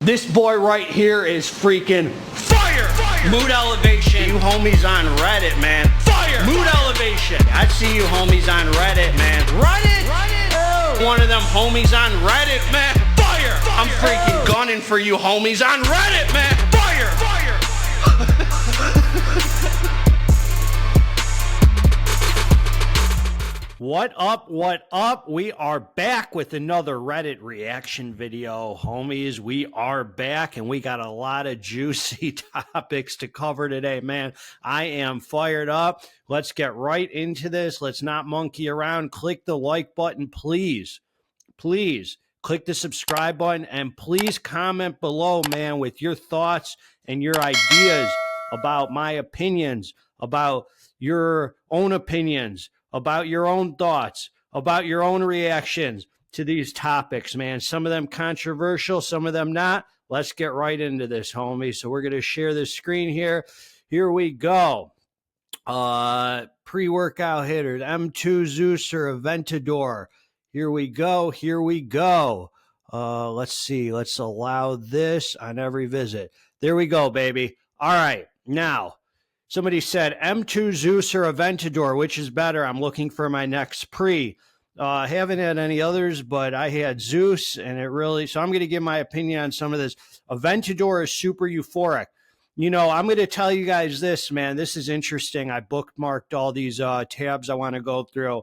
This boy right here is freaking fire! Mood elevation. You homies on Reddit, man. Fire! Mood elevation. I see you homies on Reddit, man. Reddit? Oh. One of them homies on Reddit, man. Fire! I'm freaking gunning for you homies on Reddit, man. Fire! What up, what up? We are back with another Reddit reaction video, homies. We are back, and we got a lot of juicy topics to cover today, man. I am fired up. Let's get right into this. Let's not monkey around. Click the like button, please. Please click the subscribe button, and please comment below, man, with your thoughts and your ideas about my opinions, about your own opinions, about your own thoughts, about your own reactions to these topics, man. Some of them controversial, some of them not. Let's get right into this, homie. So we're going to share this screen here. Here we go. Pre-workout hitters, M2 Zeus or Aventador. Here we go. Here we go. Let's see. Let's allow this on every visit. There we go, baby. All right. Now, somebody said M2 Zeus or Aventador, which is better? I'm looking for my next pre. Haven't had any others, but I had Zeus, and it really, so I'm going to give my opinion on some of this. Aventador is super euphoric. You know, I'm going to tell you guys this, man. This is interesting. I bookmarked all these tabs I want to go through.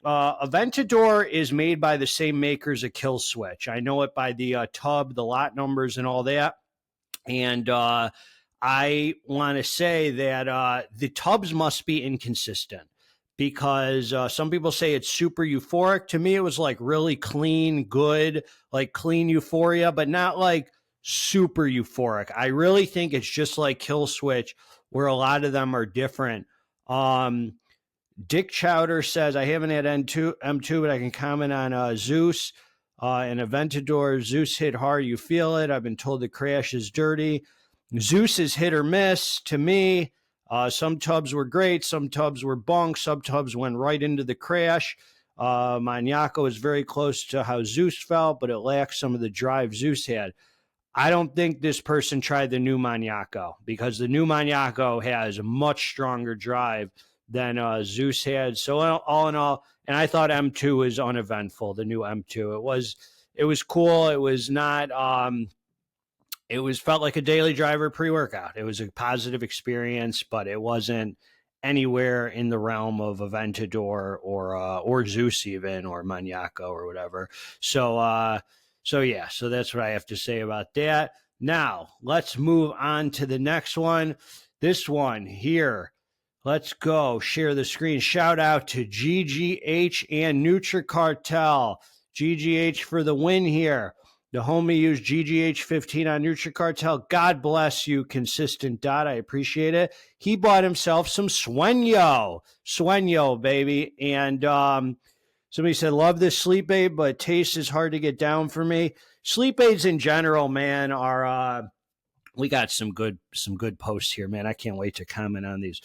Aventador is made by the same makers of Kill Switch. I know it by the tub, the lot numbers, and all that. And I want to say that the tubs must be inconsistent because some people say it's super euphoric. To me, it was like really clean, good, like clean euphoria, but not like super euphoric. I really think it's just like Kill Switch, where a lot of them are different. Dick Chowder says, I haven't had M2, but I can comment on Zeus and Aventador. Zeus hit hard, you feel it. I've been told the crash is dirty. Zeus is hit or miss to me. Some tubs were great. Some tubs were bunk. Some tubs went right into the crash. Maniaco is very close to how Zeus felt, but it lacks some of the drive Zeus had. I don't think this person tried the new Maniaco because the new Maniaco has a much stronger drive than Zeus had. So all in all, and I thought M2 was uneventful, the new M2. It was cool. It was not... It felt like a daily driver pre-workout. It was a positive experience, but it wasn't anywhere in the realm of Aventador or Zeus even, or Maniaco or whatever. So yeah, so that's what I have to say about that. Now, let's move on to the next one. This one here. Let's go share the screen. Shout out to GGH and Nutricartel. GGH for the win here. The homie used GGH15 on Nutricartel. God bless you, Consistent Dot. I appreciate it. He bought himself some Sueño. Sueño, baby. And somebody said, love this sleep aid, but taste is hard to get down for me. Sleep aids in general, man, are... we got some good posts here, man. I can't wait to comment on these.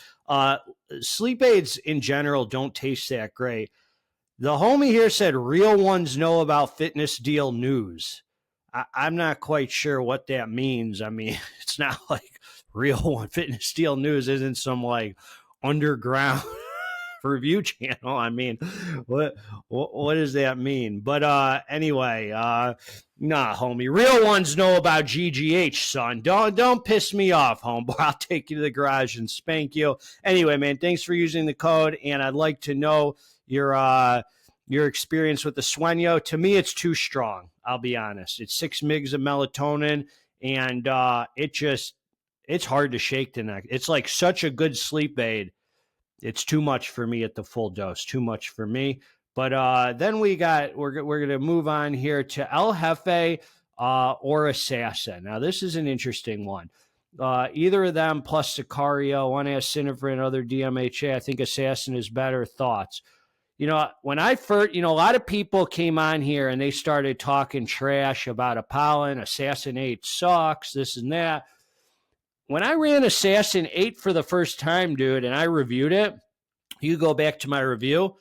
Sleep aids in general don't taste that great. The homie here said, real ones know about fitness deal news. I'm not quite sure what that means. I mean, it's not like real one. Fitness deal news isn't some like underground review channel. I mean, what does that mean? But anyway, nah, homie. Real ones know about GGH, son. Don't piss me off, homeboy. I'll take you to the garage and spank you. Anyway, man, thanks for using the code, and I'd like to know your experience with the Sueño. To me, it's too strong. I'll be honest. It's 6 mgs of melatonin, and it's hard to shake the neck. It's like such a good sleep aid. It's too much for me at the full dose. Too much for me. But then we're going to move on here to El Jefe or Assassin. Now, this is an interesting one. Either of them plus Sicario, one has Synephrine, other DMHA. I think Assassin is better. Thoughts? You know, when I first, a lot of people came on here and they started talking trash about Apollon. Assassin 8 sucks, this and that. When I ran Assassin 8 for the first time, dude, and I reviewed it, you go back to my review,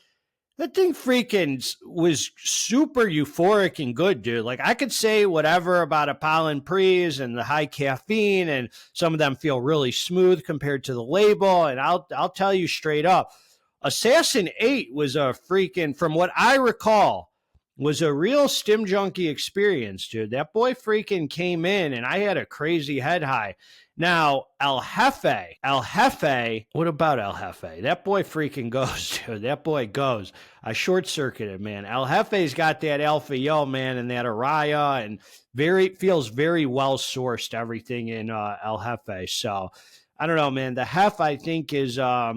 That thing freaking was super euphoric and good, dude. Like, I could say whatever about Apollon Pre's and the high caffeine, and some of them feel really smooth compared to the label. And I'll tell you straight up, Assassin 8 was a freaking, from what I recall, was a real stim junkie experience, dude. That boy freaking came in, and I had a crazy head high. Now, El Jefe, what about El Jefe? That boy freaking goes, dude. That boy goes. I short-circuited, man. El Jefe's got that Alpha Yo, man, and that Araya, and feels very well-sourced, everything in El Jefe. So, I don't know, man. The Hef, I think, is a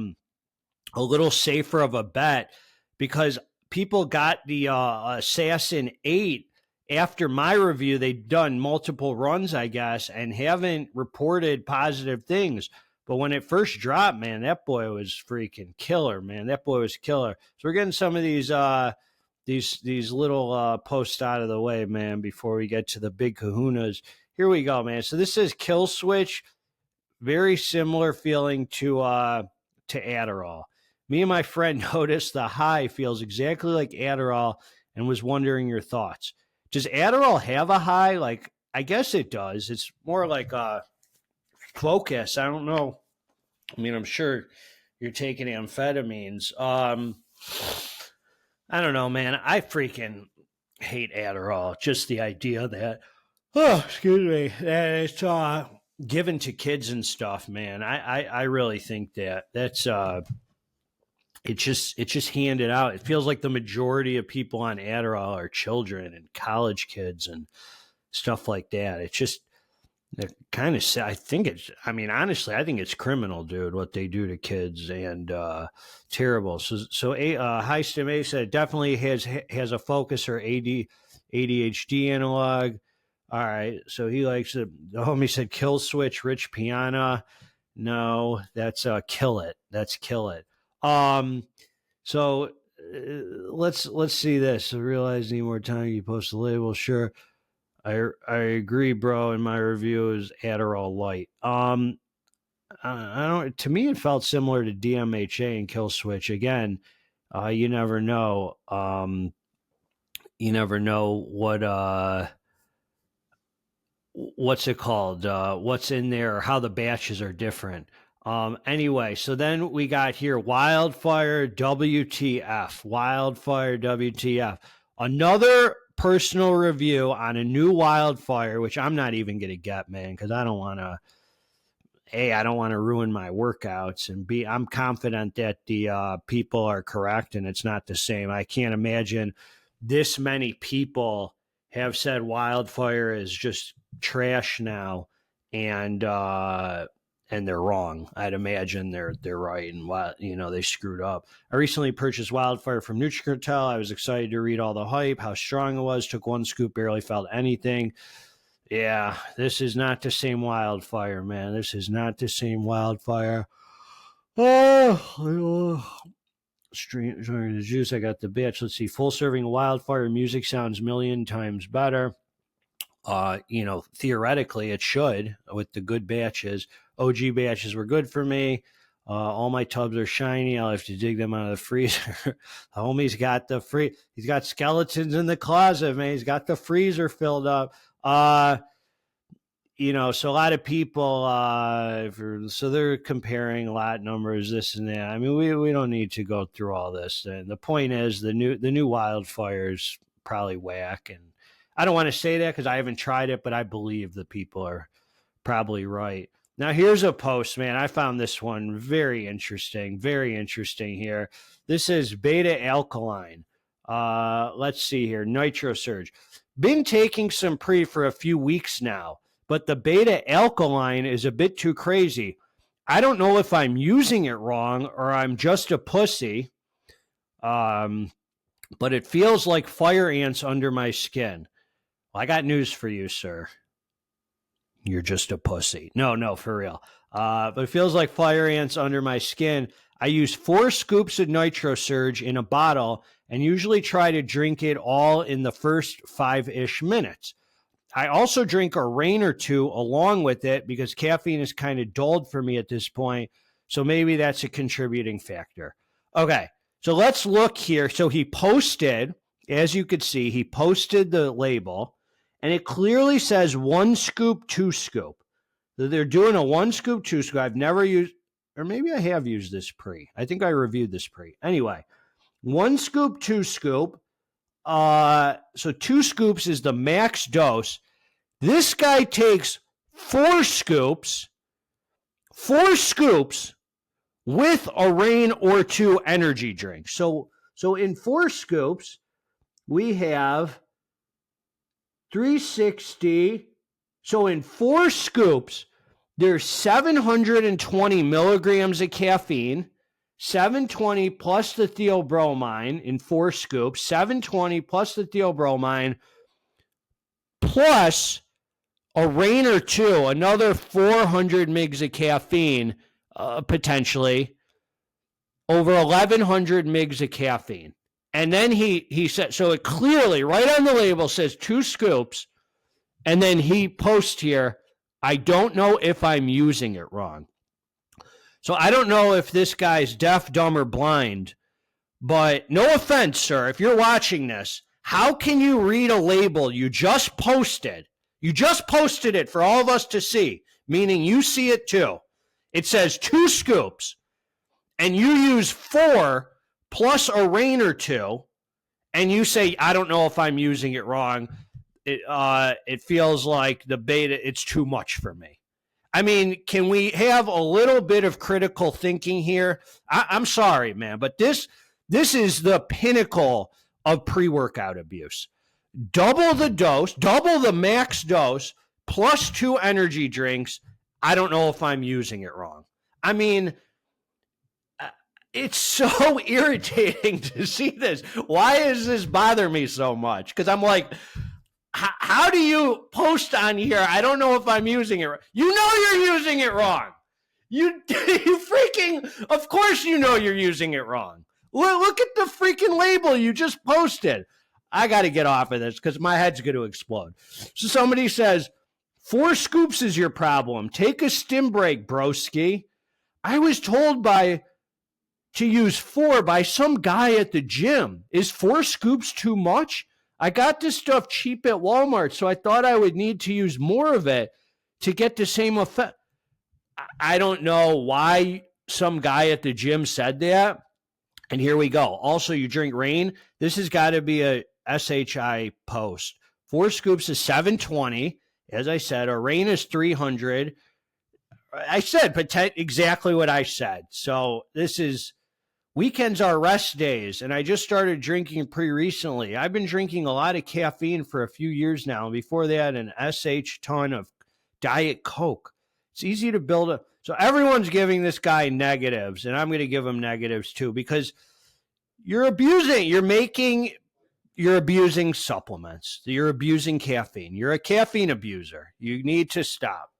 little safer of a bet because people got the Assassin 8 after my review. They'd done multiple runs, I guess, and haven't reported positive things. But when it first dropped, man, that boy was freaking killer, man. That boy was killer. So we're getting some of these little posts out of the way, man, before we get to the big kahunas. Here we go, man. So this is Kill Switch. Very similar feeling to Adderall. Me and my friend noticed the high feels exactly like Adderall and was wondering your thoughts. Does Adderall have a high? Like, I guess it does. It's more like a focus. I don't know. I mean, I'm sure you're taking amphetamines. I don't know, man. I freaking hate Adderall. Just the idea that, that it's given to kids and stuff, man. I really think that's it's just handed out. It feels like the majority of people on Adderall are children and college kids and stuff like that. It's just kind of sad. Honestly, I think it's criminal, dude, what they do to kids, and terrible. So high-stim A said it definitely has a focus or ADHD analog. All right, so he likes it. The homie said Kill Switch, Rich Piana. No, that's Kill It. That's Kill It. So let's see this. I realize any more time you post the label. Sure. I agree, bro. In my review is Adderall Light. I don't, to me, it felt similar to DMHA and Kill Switch. Again, you never know. You never know what's it called? What's in there, or how the batches are different. Anyway, so then we got here Wildfire WTF. Wildfire WTF. Another personal review on a new Wildfire, which I'm not even going to get, man, because I don't want to ruin my workouts, and I'm confident that the people are correct and it's not the same. I can't imagine this many people have said Wildfire is just trash now, and they're wrong. I'd imagine they're right, and they screwed up. I recently purchased Wildfire from Nutricartel. I was excited to read all the hype, how strong it was. Took one scoop, barely felt anything. Yeah, this is not the same Wildfire, man. This is not the same Wildfire. Stream the juice. I got the batch. Let's see. Full serving Wildfire music sounds million times better. Theoretically it should with the good batches. OG batches were good for me. All my tubs are shiny. I'll have to dig them out of the freezer. The homie's got he's got skeletons in the closet, man. He's got the freezer filled up. So a lot of people, so they're comparing lot numbers, this and that. I mean, we don't need to go through all this. And the point is the new Wildfire's probably whack, and I don't want to say that because I haven't tried it, but I believe the people are probably right. Now, here's a post, man. I found this one very interesting here. This is Beta Alkaline. Let's see here. Nitro Surge. Been taking some pre for a few weeks now, but the Beta Alkaline is a bit too crazy. I don't know if I'm using it wrong or I'm just a pussy, but it feels like fire ants under my skin. Well, I got news for you, sir. You're just a pussy. No, for real. But it feels like fire ants under my skin. I use 4 scoops of Nitro Surge in a bottle and usually try to drink it all in the first 5-ish minutes. I also drink a rain or two along with it because caffeine is kind of dulled for me at this point. So maybe that's a contributing factor. Okay. So let's look here. So he posted, as you could see, he posted the label, and it clearly says 1 scoop, 2 scoop. So they're doing a 1 scoop, 2 scoop. I've never used, or maybe I have used this pre. I think I reviewed this pre. Anyway, 1 scoop, 2 scoop. So 2 scoops is the max dose. This guy takes 4 scoops with a Reign or 2 energy drinks. So in 4 scoops, we have 360. So in 4 scoops, there's 720 milligrams of caffeine, 720 plus the theobromine in 4 scoops, 720 plus the theobromine, plus a Reign or 2, another 400 mgs of caffeine, potentially, over 1,100 mgs of caffeine. And then he said, so it clearly, right on the label, says 2 scoops, and then he posts here, I don't know if I'm using it wrong. So I don't know if this guy's deaf, dumb, or blind, but no offense, sir, if you're watching this, how can you read a label you just posted? You just posted it for all of us to see, meaning you see it too. It says 2 scoops, and you use 4 plus a Reign or 2, and you say, I don't know if I'm using it wrong. It feels like the beta, it's too much for me. I mean, can we have a little bit of critical thinking here? I'm sorry, man, but this is the pinnacle of pre-workout abuse. Double the dose, double the max dose, plus 2 energy drinks. I don't know if I'm using it wrong. I mean, it's so irritating to see this. Why does this bother me so much? Because I'm like, how do you post on here? I don't know if I'm using it. You know you're using it wrong. You freaking, of course you know you're using it wrong. Look at the freaking label you just posted. I got to get off of this because my head's going to explode. So somebody says, 4 scoops is your problem. Take a stim break, broski. I was told to use 4 by some guy at the gym. Is 4 scoops too much? I got this stuff cheap at Walmart, so I thought I would need to use more of it to get the same effect. I don't know why some guy at the gym said that. And here we go. Also, you drink Reign. This has got to be a SHI post. 4 scoops is 720. As I said, a Reign is 300. I said exactly what I said. So this is, weekends are rest days, and I just started drinking recently. I've been drinking a lot of caffeine for a few years now. Before that, an SH ton of Diet Coke. It's easy to build a... So everyone's giving this guy negatives, and I'm going to give him negatives too, because you're abusing supplements. You're abusing caffeine. You're a caffeine abuser. You need to stop.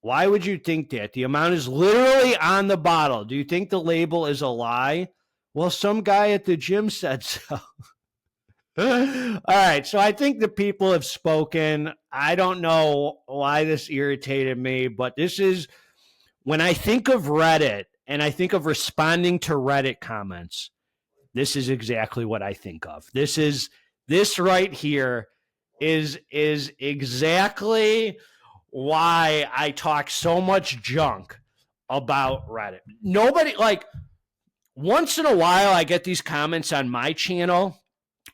Why would you think that? The amount is literally on the bottle. Do you think the label is a lie? Well, some guy at the gym said so. All right, so I think the people have spoken. I don't know why this irritated me, but this is, when I think of Reddit and I think of responding to Reddit comments, this is exactly what I think of. This right here is exactly why I talk so much junk about Reddit. Nobody, like, once in a while I get these comments on my channel,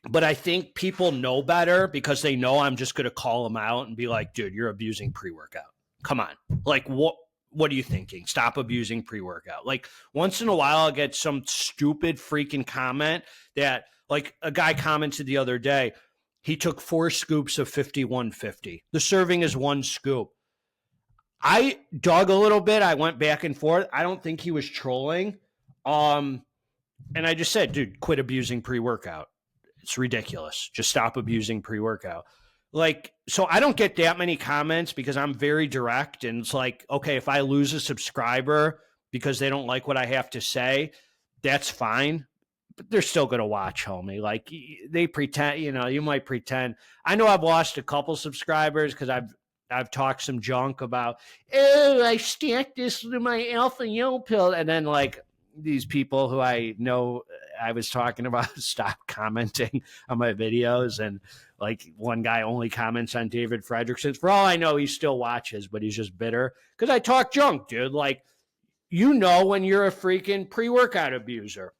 but I think people know better because they know I'm just going to call them out and be like, dude, you're abusing pre-workout. Come on. Like, what are you thinking? Stop abusing pre-workout. Like, once in a while I'll get some stupid freaking comment that, like, a guy commented the other day, he took 4 scoops of 5150. The serving is 1 scoop. I dug a little bit. I went back and forth. I don't think he was trolling. And I just said, dude, quit abusing pre-workout. It's ridiculous. Just stop abusing pre-workout. Like, so I don't get that many comments because I'm very direct. And it's like, okay, if I lose a subscriber because they don't like what I have to say, that's fine. But they're still going to watch, homie. Like, they pretend, you might pretend. I know I've lost a couple subscribers because I've talked some junk about, oh, I stacked this to my alpha yo pill. And then, like, these people who I know I was talking about stop commenting on my videos. And like one guy only comments on David Fredrickson's. For all I know, he still watches, but he's just bitter because I talk junk, dude. Like, you know, when you're a freaking pre-workout abuser,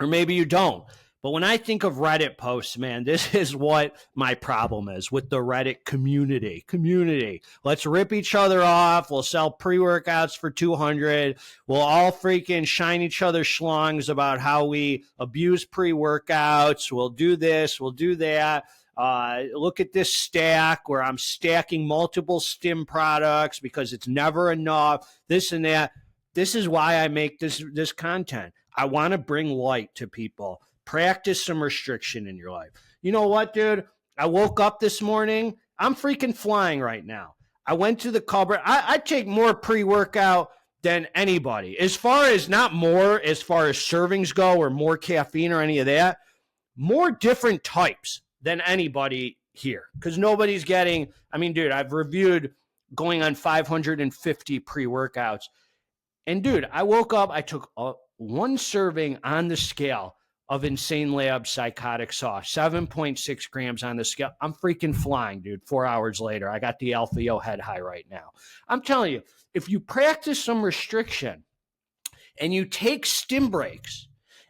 or maybe you don't. But when I think of Reddit posts, man, this is what my problem is with the Reddit community. Let's rip each other off. We'll sell pre-workouts for $200. We'll all freaking shine each other schlongs about how we abuse pre-workouts. We'll do this. We'll do that. Look at this stack where I'm stacking multiple stim products because it's never enough, this and that. This is why I make this content. I want to bring light to people. Practice some restriction in your life. You know what, dude? I woke up this morning. I'm freaking flying right now. I went to the cupboard. I take more pre-workout than anybody. As far as not more, as far as servings go or more caffeine or any of that, more different types than anybody here. Because nobody's getting, I mean, dude, I've reviewed going on 550 pre-workouts. And dude, I woke up, I took one serving on the scale of Insane Labz Psychotic Sauce, 7.6 grams on the scale. I'm freaking flying, dude. 4 hours later, I got the Alpha-O head high right now. I'm telling you, if you practice some restriction and you take stim breaks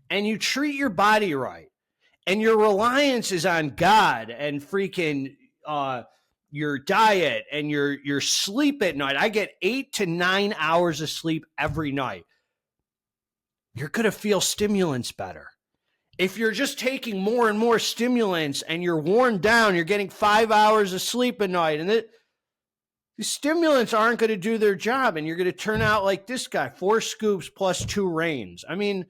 and you treat your body right and your reliance is on God and freaking your diet and your sleep at night. I get 8 to 9 hours of sleep every night. You're going to feel stimulants better. If you're just taking more and more stimulants and you're worn down, you're getting 5 hours of sleep at night, and the stimulants aren't going to do their job, and you're going to turn out like this guy, 4 scoops plus 2 rains. I mean,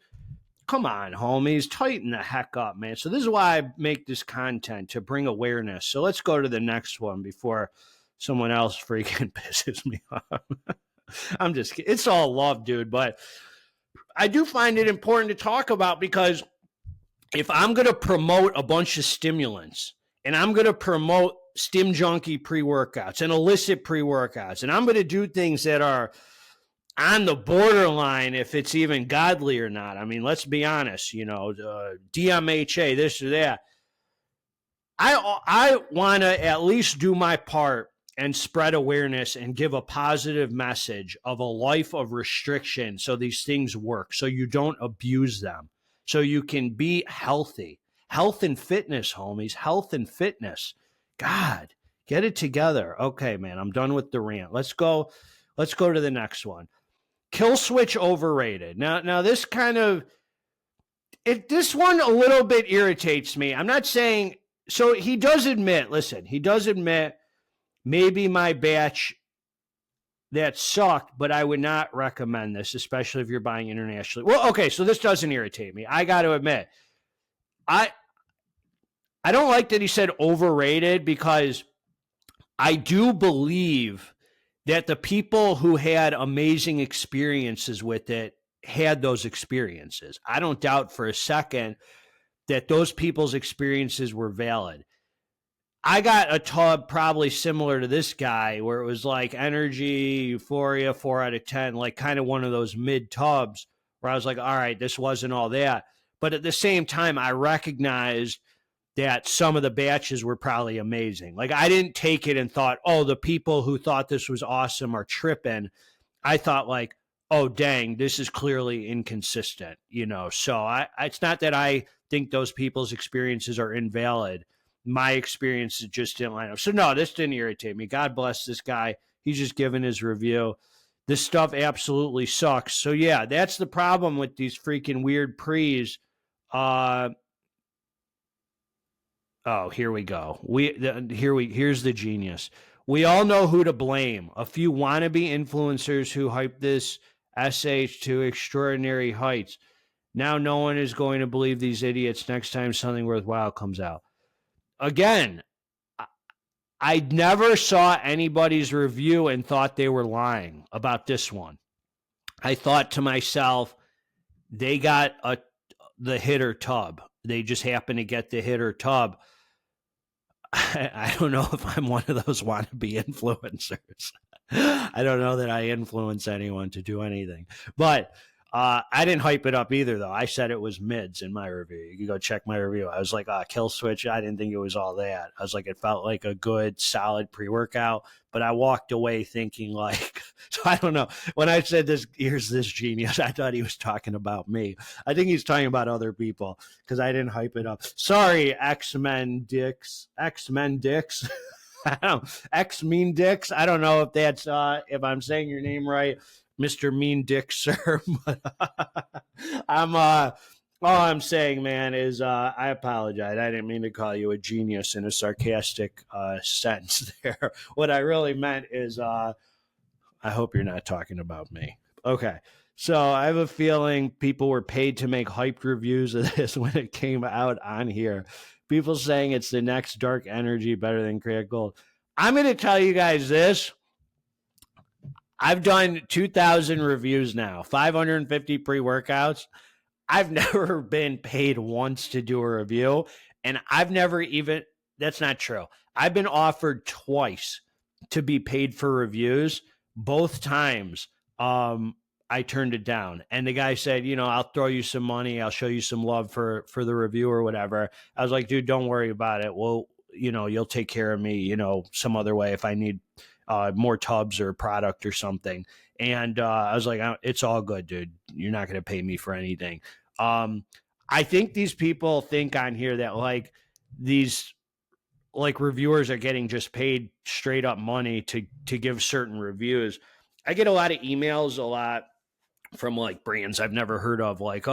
come on, homies, tighten the heck up, man. So this is why I make this content, to bring awareness. So let's go to the next one before someone else freaking pisses me off. I'm just kidding. It's all love, dude, but I do find it important to talk about, because if I'm going to promote a bunch of stimulants and I'm going to promote Stim Junkie pre-workouts and illicit pre-workouts, and I'm going to do things that are on the borderline if it's even godly or not. I mean, let's be honest, you know, DMHA, this or that. I want to at least do my part and spread awareness and give a positive message of a life of restriction so these things work, so you don't abuse them, so you can be healthy. Health and fitness, homies. Health and fitness. God, get it together. Okay, man, I'm done with the rant. Let's go to the next one. Kill switch overrated. Now this kind of, this one a little bit irritates me. I'm not saying, so he does admit, maybe my batch that sucked, but I would not recommend this, especially if you're buying internationally. Well, okay, so this doesn't irritate me. I got to admit, I don't like that he said overrated, because I do believe that the people who had amazing experiences with it had those experiences. I don't doubt for a second that those people's experiences were valid. I got a tub probably similar to this guy, where it was like energy, euphoria, 4 out of 10, like kind of one of those mid tubs where I was like, all right, this wasn't all that. But at the same time, I recognized that some of the batches were probably amazing. Like, I didn't take it and thought, oh, the people who thought this was awesome are tripping. I thought like, oh, dang, this is clearly inconsistent, you know? So it's not that I think those people's experiences are invalid. My experiences just didn't line up. So no, this didn't irritate me. God bless this guy. He's just giving his review. This stuff absolutely sucks. So yeah, that's the problem with these freaking weird pre's. Oh, here we go. Here's the genius. We all know who to blame. A few wannabe influencers who hype this SH to extraordinary heights. Now no one is going to believe these idiots next time something worthwhile comes out. Again, I never saw anybody's review and thought they were lying about this one. I thought to myself, they got the hitter tub. They just happened to get the hitter tub. I don't know if I'm one of those wannabe influencers. I don't know that I influence anyone to do anything. But I didn't hype it up either, though. I said it was mids in my review. You can go check my review. I was like, Kill Switch. I didn't think it was all that. I was like, it felt like a good, solid pre-workout, but I walked away thinking like, so I don't know. When I said this, here's this genius, I thought he was talking about me. I think he's talking about other people because I didn't hype it up. Sorry, X-Men Dicks. X-Mean Dicks. I don't know if that's, if I'm saying your name right, Mr. Mean Dick, sir. But all I'm saying, man, is I apologize. I didn't mean to call you a genius in a sarcastic sense there. What I really meant is I hope you're not talking about me. Okay. So I have a feeling people were paid to make hyped reviews of this when it came out on here. People saying it's the next dark energy better than crack gold. I'm going to tell you guys this. I've done 2,000 reviews now, 550 pre-workouts. I've never been paid once to do a review, and I've never even, that's not true. I've been offered twice to be paid for reviews. Both times I turned it down, and the guy said, I'll throw you some money. I'll show you some love for the review or whatever. I was like, dude, don't worry about it. Well, you'll take care of me, some other way if I need more tubs or product or something. And I was like, it's all good, dude. You're not going to pay me for anything. I think these people think on here that like these like reviewers are getting just paid straight up money to give certain reviews. I get a lot of emails, a lot from like brands I've never heard of, like,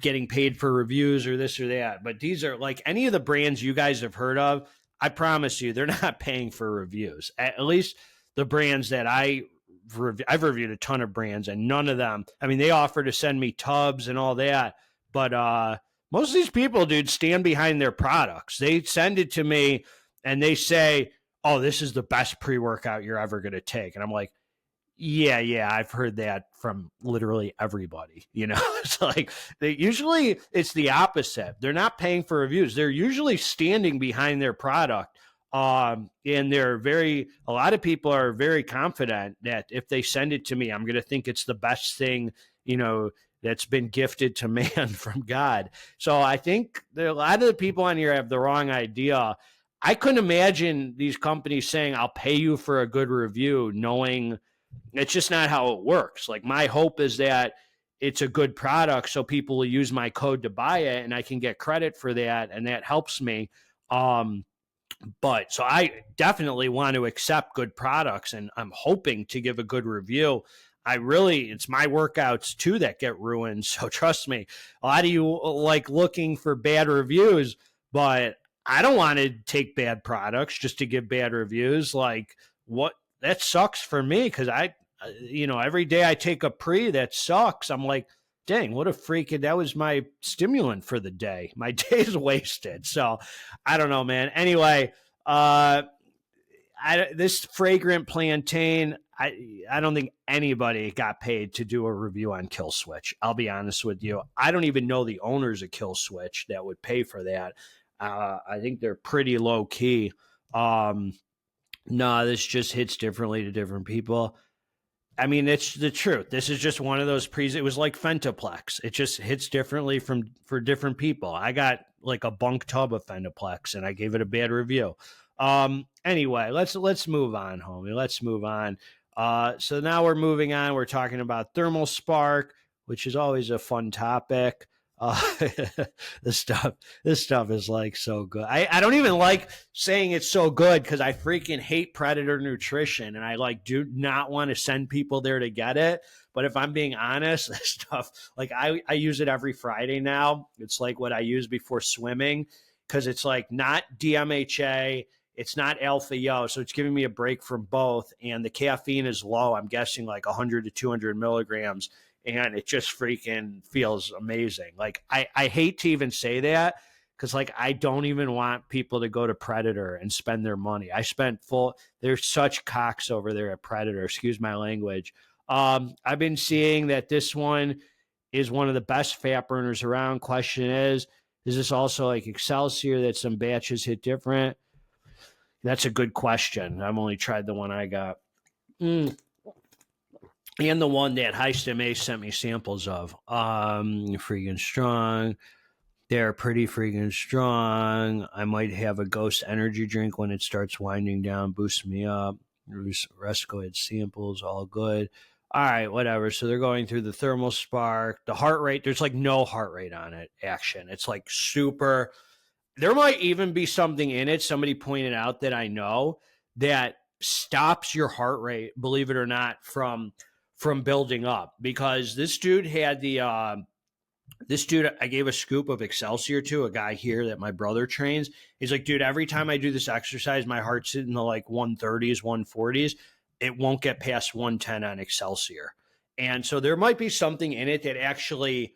getting paid for reviews or this or that. But these are like any of the brands you guys have heard of. I promise you, they're not paying for reviews. At least the brands that I've reviewed a ton of brands, and none of them, I mean, they offer to send me tubs and all that. But most of these people, dude, stand behind their products. They send it to me and they say, oh, this is the best pre-workout you're ever going to take. And I'm like, yeah, I've heard that from literally everybody. It's like usually it's the opposite. They're not paying for reviews. They're usually standing behind their product. And a lot of people are very confident that if they send it to me, I'm going to think it's the best thing, that's been gifted to man from God. So I think a lot of the people on here have the wrong idea. I couldn't imagine these companies saying, I'll pay you for a good review, knowing it's just not how it works. Like, my hope is that it's a good product so people will use my code to buy it and I can get credit for that, and that helps me. But so I definitely want to accept good products, and I'm hoping to give a good review. It's my workouts too that get ruined. So trust me, a lot of you like looking for bad reviews, but I don't want to take bad products just to give bad reviews. Like, what? That sucks for me, because every day I take a pre that sucks. I'm like, dang, what a freaking, that was my stimulant for the day. My day's wasted. So I don't know, man. Anyway, this fragrant plantain, I don't think anybody got paid to do a review on Kill Switch. I'll be honest with you. I don't even know the owners of Kill Switch that would pay for that. I think they're pretty low key. No, this just hits differently to different people. I mean, it's the truth. This is just one of those pre's. It was like Fentaplex. It just hits differently for different people. I got like a bunk tub of Fentaplex and I gave it a bad review. Anyway, let's move on, homie. Let's move on. So now we're moving on. We're talking about Thermal Spark, which is always a fun topic. This stuff is like so good. I don't even like saying it's so good because I freaking hate Predator Nutrition, and I like do not want to send people there to get it. But if I'm being honest, this stuff, like I use it every Friday now. It's like what I use before swimming, because it's like not DMHA, it's not alpha yo, so it's giving me a break from both, and the caffeine is low. I'm guessing like 100 to 200 milligrams. And it just freaking feels amazing. Like, I hate to even say that, because like I don't even want people to go to Predator and spend their money. I spent there's such cocks over there at Predator, excuse my language. I've been seeing that this one is one of the best fat burners around. Question is this also like Excelsior that some batches hit different? That's a good question. I've only tried the one I got. and the one that high-stim Ace sent me samples of. Freaking strong. They're pretty freaking strong. I might have a Ghost energy drink when it starts winding down, boost me up. Rescoed samples, all good. All right, whatever. So they're going through the thermal spark, the heart rate. There's like no heart rate on it, action. It's like super. There might even be something in it. Somebody pointed out that I know that stops your heart rate, believe it or not, from building up, because this dude had the this dude, I gave a scoop of Excelsior to a guy here that my brother trains. He's like, dude, every time I do this exercise, my heart's in the like 130s, 140s. It won't get past 110 on Excelsior. And so there might be something in it that actually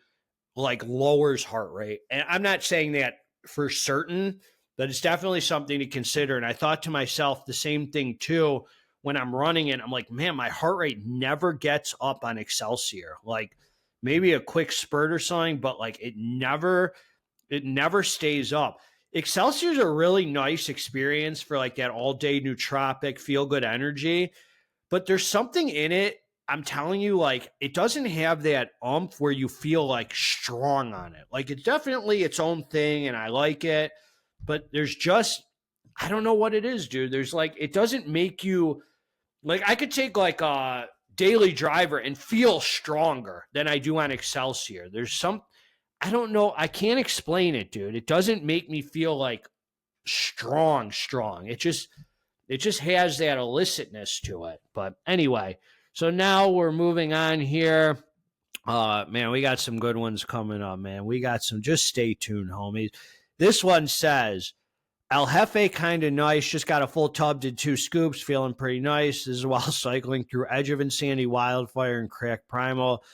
like lowers heart rate. And I'm not saying that for certain, but it's definitely something to consider. And I thought to myself the same thing too when I'm running it. I'm like, man, my heart rate never gets up on Excelsior. Like, maybe a quick spurt or something, but like it never stays up. Excelsior is a really nice experience for like that all day nootropic, feel good energy, but there's something in it. I'm telling you, like it doesn't have that umph where you feel like strong on it. Like it's definitely its own thing and I like it, but there's just, I don't know what it is, dude. There's like, it doesn't make you like, I could take like a daily driver and feel stronger than I do on Excelsior. There's some, I don't know. I can't explain it, dude. It doesn't make me feel like strong. It just has that illicitness to it. But anyway, so now we're moving on here. Man, we got some good ones coming up, man. We got some, just stay tuned, homies. This one says, El Jefe, kind of nice. Just got a full tub, did 2 scoops, feeling pretty nice. This is while cycling through Edge of Insanity, Wildfire, and Crack Primal.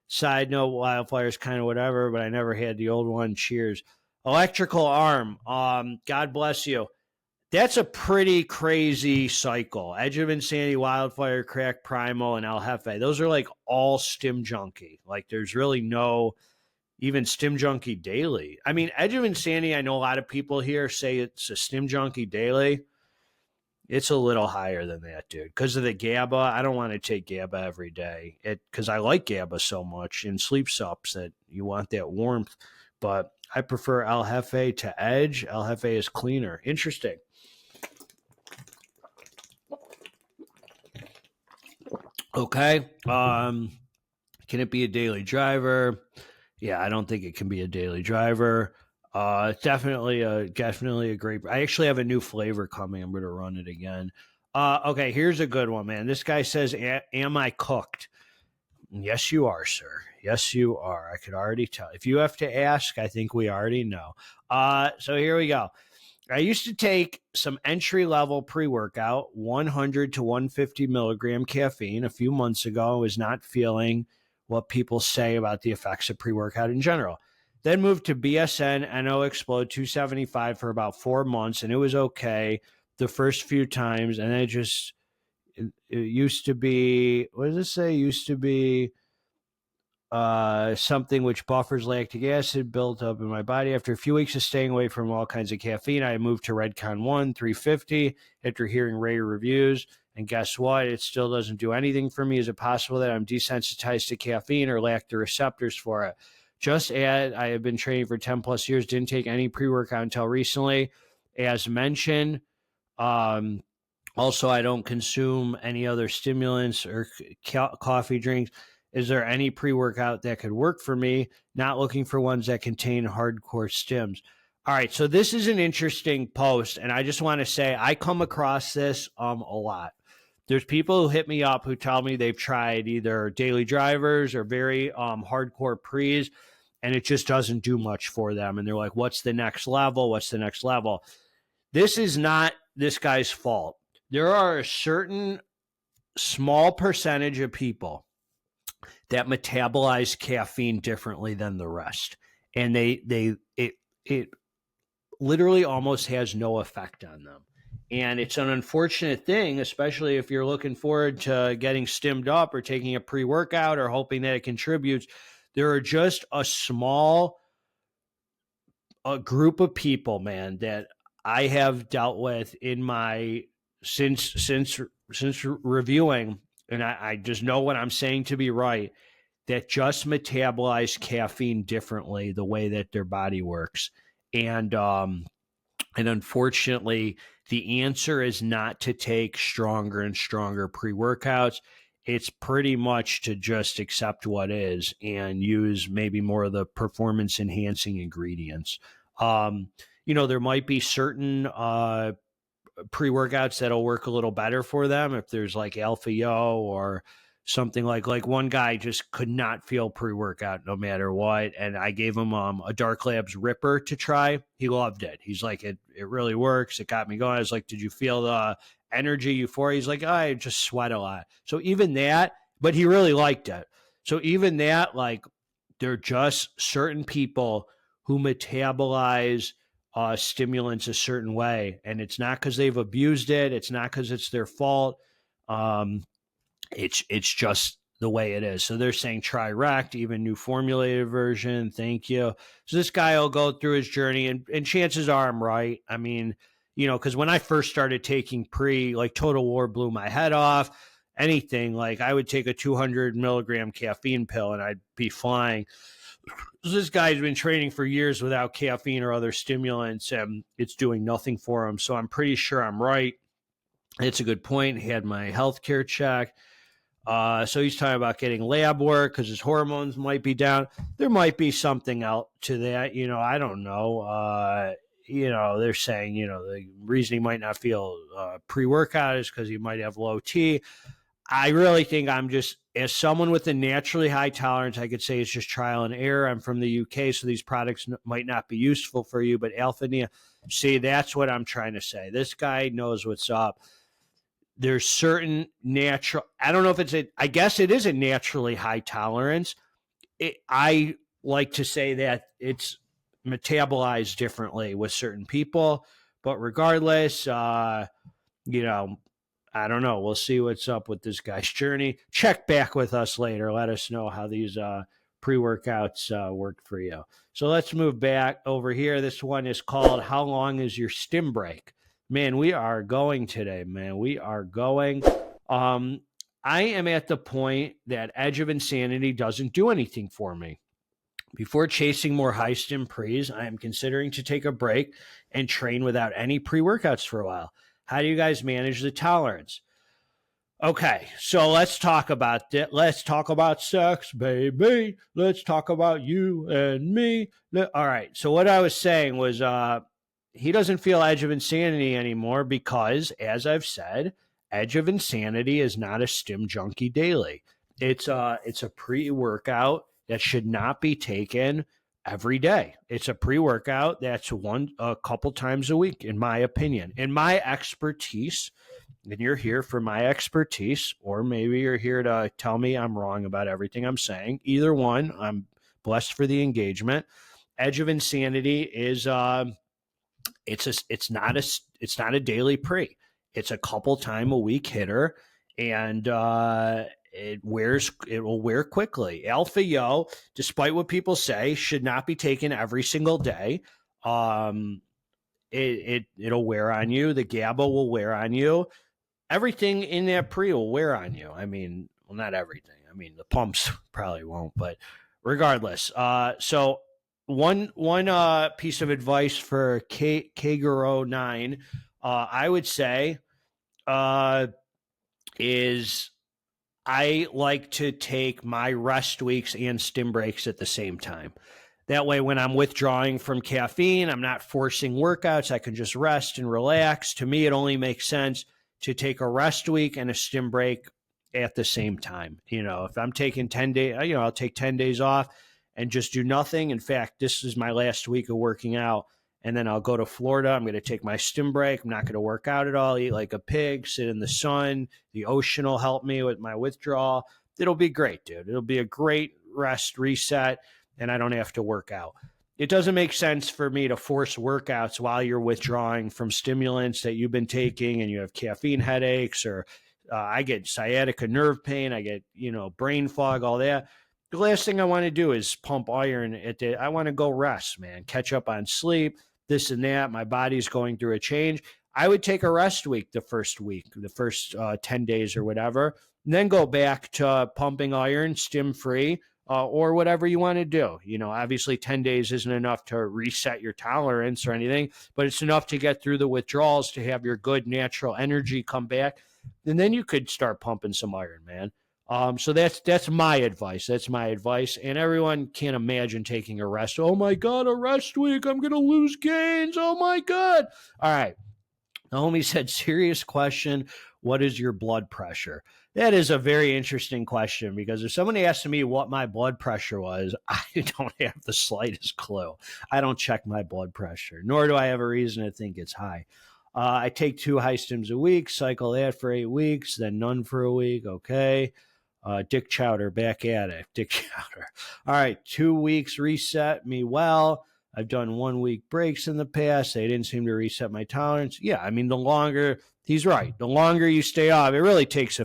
Side note, Wildfire is kind of whatever, but I never had the old one. Cheers. Electrical Arm. God bless you. That's a pretty crazy cycle. Edge of Insanity, Wildfire, Crack Primal, and El Jefe. Those are like all Stim Junkie. Like there's really no even Stim Junkie Daily. I mean, Edge of Insanity, I know a lot of people here say it's a Stim Junkie Daily. It's a little higher than that, dude. Because of the GABA, I don't want to take GABA every day. Because I like GABA so much in sleep supps that you want that warmth. But I prefer El Jefe to Edge. El Jefe is cleaner. Interesting. Okay. Can it be a daily driver? Yeah, I don't think it can be a daily driver. Definitely a great. I actually have a new flavor coming. I'm going to run it again. Okay, here's a good one, man. This guy says, "Am I cooked?" Yes, you are, sir. Yes, you are. I could already tell. If you have to ask, I think we already know. So here we go. I used to take some entry-level pre-workout, 100 to 150 milligram caffeine a few months ago. I was not feeling what people say about the effects of pre-workout in general. Then moved to BSN NO Explode 275 for about 4 months, and it was okay the first few times. And then it used to be, what does it say? It used to be something which buffers lactic acid built up in my body. After a few weeks of staying away from all kinds of caffeine, I moved to Redcon 1 350 after hearing rave reviews. And guess what? It still doesn't do anything for me. Is it possible that I'm desensitized to caffeine or lack the receptors for it? Just add, I have been training for 10 plus years, didn't take any pre-workout until recently. As mentioned, also, I don't consume any other stimulants or coffee drinks. Is there any pre-workout that could work for me? Not looking for ones that contain hardcore stims. All right, so this is an interesting post, and I just want to say I come across this a lot. There's people who hit me up who tell me they've tried either daily drivers or very hardcore pre's, and it just doesn't do much for them. And they're like, what's the next level? What's the next level? This is not this guy's fault. There are a certain small percentage of people that metabolize caffeine differently than the rest. And it literally almost has no effect on them. And it's an unfortunate thing, especially if you're looking forward to getting stimmed up or taking a pre-workout or hoping that it contributes. There are just a group of people, man, that I have dealt with in my since reviewing and I just know what I'm saying to be right, that just metabolize caffeine differently the way that their body works. And unfortunately, the answer is not to take stronger and stronger pre-workouts. It's pretty much to just accept what is and use maybe more of the performance enhancing ingredients. There might be certain pre-workouts that'll work a little better for them if there's like Alpha Yo or something like one guy just could not feel pre-workout no matter what, and I gave him a Dark Labz Ripper to try. He loved it. He's like, it really works. It got me going. I was like, did you feel the energy, euphoria? He's like, I just sweat a lot. So even that, but he really liked it. So even that, like, they're just certain people who metabolize stimulants a certain way, and it's not because they've abused it. It's not because it's their fault. It's just the way it is. So they're saying try Rect, even new formulated version. Thank you. So this guy will go through his journey, and chances are I'm right. I mean, because when I first started taking like Total War blew my head off. Anything, like I would take a 200 milligram caffeine pill and I'd be flying. So this guy's been training for years without caffeine or other stimulants, and it's doing nothing for him. So I'm pretty sure I'm right. It's a good point. He had my healthcare check. So he's talking about getting lab work because his hormones might be down. There might be something else to that. I don't know. They're saying, the reason he might not feel pre-workout is because he might have low T. I really think I'm just, as someone with a naturally high tolerance, I could say it's just trial and error. I'm from the UK, so these products might not be useful for you, but Alpha Nia, see, that's what I'm trying to say. This guy knows what's up. There's certain natural, I don't know if I guess it is a naturally high tolerance. I like to say that it's metabolized differently with certain people, but regardless, I don't know. We'll see what's up with this guy's journey. Check back with us later. Let us know how these pre-workouts worked for you. So let's move back over here. This one is called How Long is Your Stim Break? Man, we are going today, man. We are going. I am at the point that Edge of Insanity doesn't do anything for me. Before chasing more high-stim pre's, I am considering to take a break and train without any pre-workouts for a while. How do you guys manage the tolerance? Okay, so let's talk about that. Let's talk about sex, baby. Let's talk about you and me. All right, so what I was saying was he doesn't feel Edge of Insanity anymore because, as I've said, Edge of Insanity is not a stim junkie daily. It's a pre-workout that should not be taken every day. It's a pre-workout that's a couple times a week, in my opinion. In my expertise, and you're here for my expertise, or maybe you're here to tell me I'm wrong about everything I'm saying. Either one, I'm blessed for the engagement. Edge of Insanity is it's not a daily pre. It's a couple time a week hitter, and it will wear quickly. Alpha Yo, despite what people say, should not be taken every single day. It'll wear on you. The GABA will wear on you. Everything in that pre will wear on you. I mean, well, not everything. I mean, the pumps probably won't, but regardless. So one piece of advice for Kaguro9, I would say, is I like to take my rest weeks and stim breaks at the same time. That way, when I'm withdrawing from caffeine, I'm not forcing workouts. I can just rest and relax. To me, it only makes sense to take a rest week and a stim break at the same time. If I'm taking 10 days, I'll take 10 days off and just do nothing. In fact, this is my last week of working out. And then I'll go to Florida. I'm going to take my stim break. I'm not going to work out at all, eat like a pig, sit in the sun. The ocean will help me with my withdrawal. It'll be great, dude. It'll be a great rest reset, and I don't have to work out. It doesn't make sense for me to force workouts while you're withdrawing from stimulants that you've been taking and you have caffeine headaches, or I get sciatica nerve pain. I get, brain fog, all that. The last thing I want to do is pump iron I want to go rest, man, catch up on sleep, this and that. My body's going through a change. I would take a rest week, the first 10 days or whatever, and then go back to pumping iron, stim free, or whatever you want to do. Obviously 10 days isn't enough to reset your tolerance or anything, but it's enough to get through the withdrawals to have your good natural energy come back. And then you could start pumping some iron, man. So that's my advice. And everyone can't imagine taking a rest. Oh my God, a rest week. I'm going to lose gains. Oh my God. All right. The homie said, serious question. What is your blood pressure? That is a very interesting question, because if someone asked me what my blood pressure was, I don't have the slightest clue. I don't check my blood pressure, nor do I have a reason to think it's high. I take 2 high-stims a week, cycle that for 8 weeks, then none for a week. Okay. Dick Chowder, back at it. Dick Chowder. All right. 2 weeks reset me well. I've done 1 week breaks in the past. They didn't seem to reset my tolerance. Yeah, I mean, he's right. The longer you stay off, it really takes a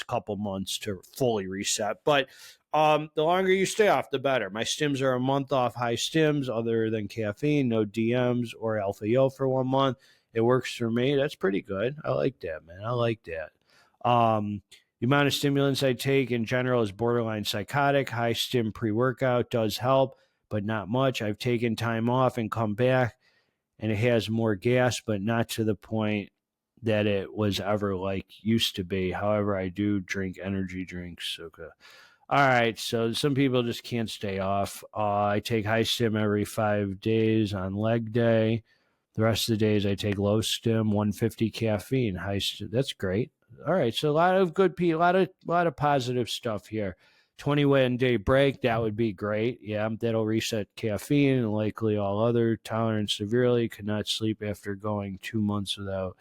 couple months to fully reset. But the longer you stay off, the better. My stims are a month off high stims other than caffeine, no DMs or alpha yo for 1 month. It works for me. That's pretty good. I like that, man. I like that. The amount of stimulants I take in general is borderline psychotic. High stim pre-workout does help, but not much. I've taken time off and come back, and it has more gas, but not to the point that it was ever like used to be. However, I do drink energy drinks. Okay. All right. So some people just can't stay off. I take high stim every 5 days on leg day. The rest of the days I take low stim, 150 caffeine, high stim. That's great. All right. So a lot of good people, a lot of positive stuff here. 21-day break, that would be great. Yeah, that'll reset caffeine and likely all other tolerance severely. Could not sleep after going 2 months without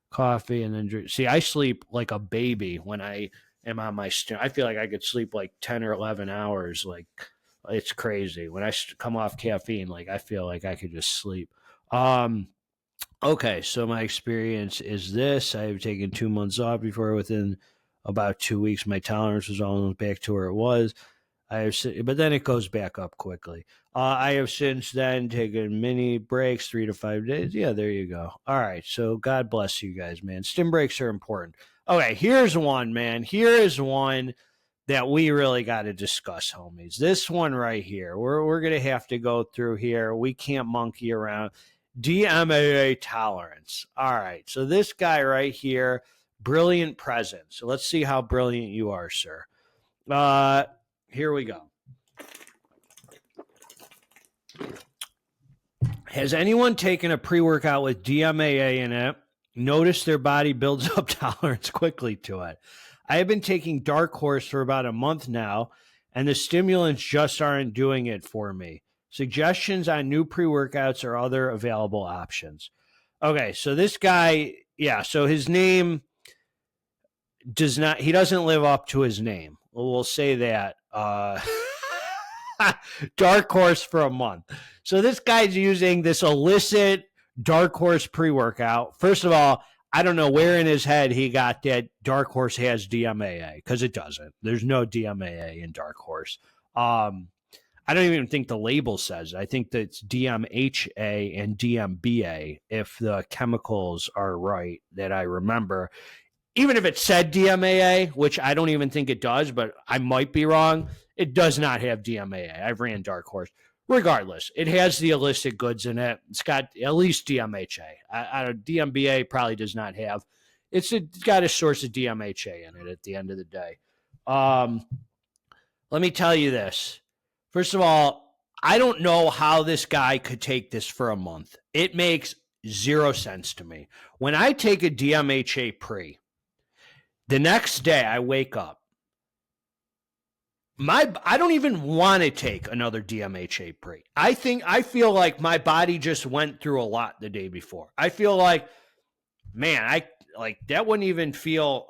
coffee and then drink. See, I sleep like a baby when I am on my stim. I feel like I could sleep like 10 or 11 hours. Like, it's crazy. When I come off caffeine, like I feel like I could just sleep. Okay, so my experience is this. I've taken 2 months off before. Within about 2 weeks, my tolerance was almost back to where it was. But then it goes back up quickly. I have since then taken mini breaks, 3 to 5 days. Yeah, there you go. All right, so God bless you guys, man. Stim breaks are important. Okay, here's one, man. Here is one that we really got to discuss, homies. This one right here. We're going to have to go through here. We can't monkey around. DMAA tolerance. All right, so this guy right here, brilliant present. So let's see how brilliant you are, sir. Here we go. Has anyone taken a pre-workout with DMAA in it, noticed their body builds up tolerance quickly to it? I have been taking Dark Horse for about a month now, and the stimulants just aren't doing it for me. Suggestions on new pre-workouts or other available options. Okay, so this guy, yeah, so his name he doesn't live up to his name. We'll say that. Dark Horse for a month. So this guy's using this illicit Dark Horse pre-workout. First of all, I don't know where in his head he got that Dark Horse has DMAA, because it doesn't. There's no DMAA in Dark Horse. I don't even think the label says it. I think that it's DMHA and DMBA, if the chemicals are right that I remember. Even if it said DMAA, which I don't even think it does, but I might be wrong, it does not have DMAA. I've ran Dark Horse. Regardless, it has the illicit goods in it. It's got at least DMHA. DMBA probably does not have. It's got a source of DMHA in it at the end of the day. Let me tell you this. First of all, I don't know how this guy could take this for a month. It makes zero sense to me. When I take a DMHA pre, the next day I wake up, I don't even want to take another DMHA pre. I feel like my body just went through a lot the day before. I feel like, man, that wouldn't even feel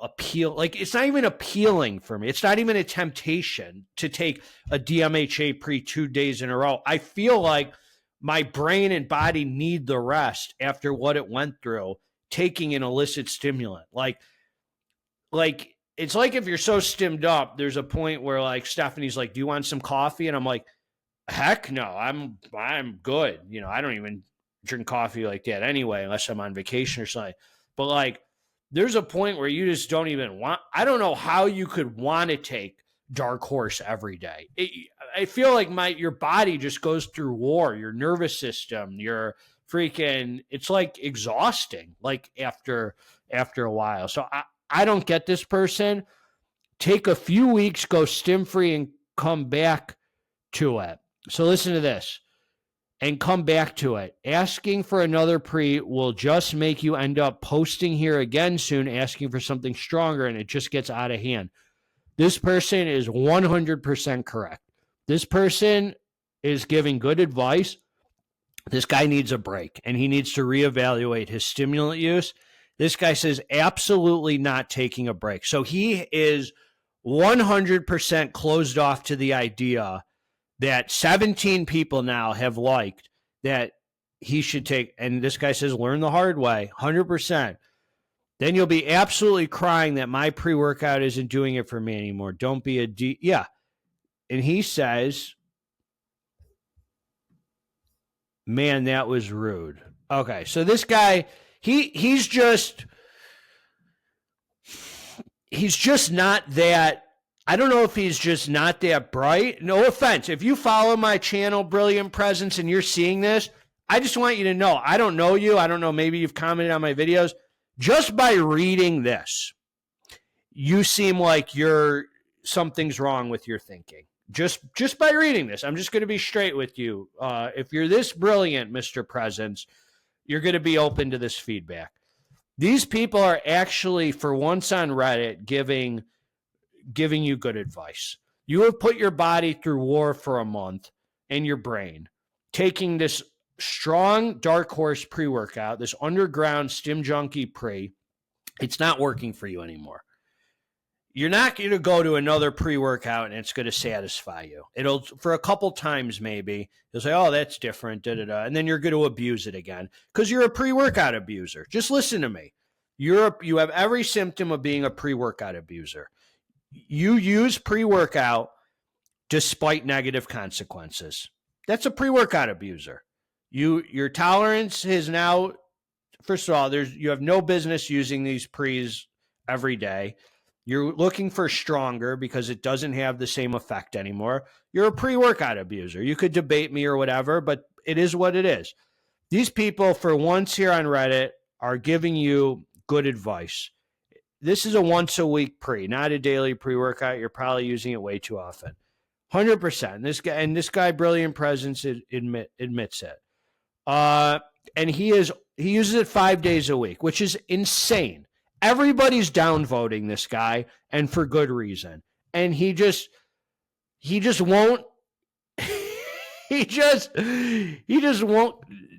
like it's not even appealing for me. It's not even a temptation to take a DMHA pre 2 days in a row. I feel like my brain and body need the rest after what it went through taking an illicit stimulant. Like it's like if you're so stimmed up, there's a point where like Stephanie's like, "Do you want some coffee?" And I'm like, "Heck no, I'm good." I don't even drink coffee like that anyway, unless I'm on vacation or something. But like, there's a point where you just don't even want, I don't know how you could want to take Dark Horse every day. I feel like your body just goes through war, your nervous system, your freaking, it's like exhausting, like after a while. So I don't get this person. Take a few weeks, go stim free, and come back to it. So listen to this. And come back to it. Asking for another pre will just make you end up posting here again soon, asking for something stronger, and it just gets out of hand. This person is 100% correct. This person is giving good advice. This guy needs a break, and he needs to reevaluate his stimulant use. This guy says absolutely not taking a break. So he is 100% closed off to the idea that 17 people now have liked that he should take. And this guy says, learn the hard way, 100%. Then you'll be absolutely crying that my pre-workout isn't doing it for me anymore. Don't be yeah. And he says, man, that was rude. Okay, so this guy, he's just not that, I don't know if he's just not that bright. No offense. If you follow my channel, Brilliant Presence, and you're seeing this, I just want you to know, I don't know you. I don't know, maybe you've commented on my videos. Just by reading this, you seem like something's wrong with your thinking. Just by reading this, I'm just going to be straight with you. If you're this brilliant, Mr. Presence, you're going to be open to this feedback. These people are actually, for once on Reddit, giving you good advice. You have put your body through war for a month and your brain, taking this strong Dark Horse pre-workout, this underground Stim Junkie pre. It's not working for you anymore. You're not going to go to another pre-workout and it's going to satisfy you. It'll, for a couple times maybe, you'll say, oh, that's different, da-da-da, and then you're going to abuse it again because you're a pre-workout abuser. Just listen to me. You have every symptom of being a pre-workout abuser. You use pre-workout despite negative consequences. That's a pre-workout abuser. Your tolerance is now, first of all, you have no business using these pre's every day. You're looking for stronger because it doesn't have the same effect anymore. You're a pre-workout abuser. You could debate me or whatever, but it is what it is. These people, for once here on Reddit, are giving you good advice. This is a once-a-week pre, not a daily pre-workout. You're probably using it way too often. 100%. This guy, Brilliant Presence, admits it. And he uses it 5 days a week, which is insane. Everybody's downvoting this guy, and for good reason. And he just won't. he just won't.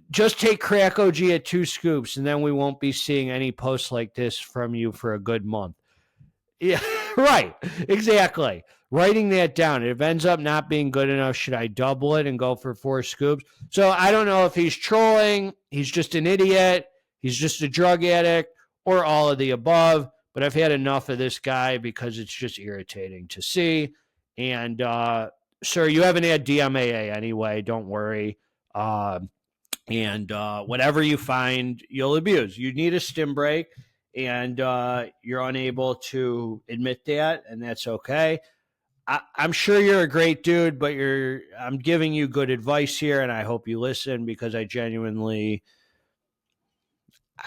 Just take Crack OG at 2 scoops, and then we won't be seeing any posts like this from you for a good month. Yeah, right. Exactly. Writing that down. If it ends up not being good enough, should I double it and go for 4 scoops? So I don't know if he's trolling, he's just an idiot, he's just a drug addict, or all of the above. But I've had enough of this guy because it's just irritating to see. And, sir, you haven't had DMAA anyway. Don't worry. And whatever you find, you'll abuse. You need a stim break, and you're unable to admit that, and that's okay. I'm sure you're a great dude, but I'm giving you good advice here, and I hope you listen because I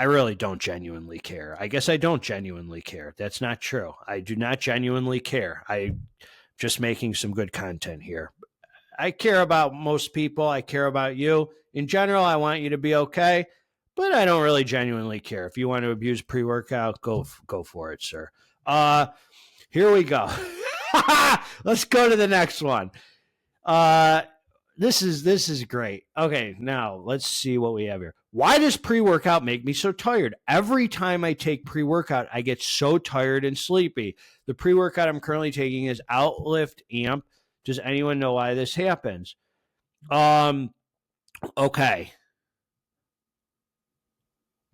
really don't genuinely care. I guess I don't genuinely care. That's not true. I do not genuinely care. I'm just making some good content here. I care about most people. I care about you. In general, I want you to be okay, but I don't really genuinely care. If you want to abuse pre-workout, go for it, sir. Here we go. Let's go to the next one. This is great. Okay, now let's see what we have here. Why does pre-workout make me so tired? Every time I take pre-workout, I get so tired and sleepy. The pre-workout I'm currently taking is Outlift Amp. Does anyone know why this happens? Okay.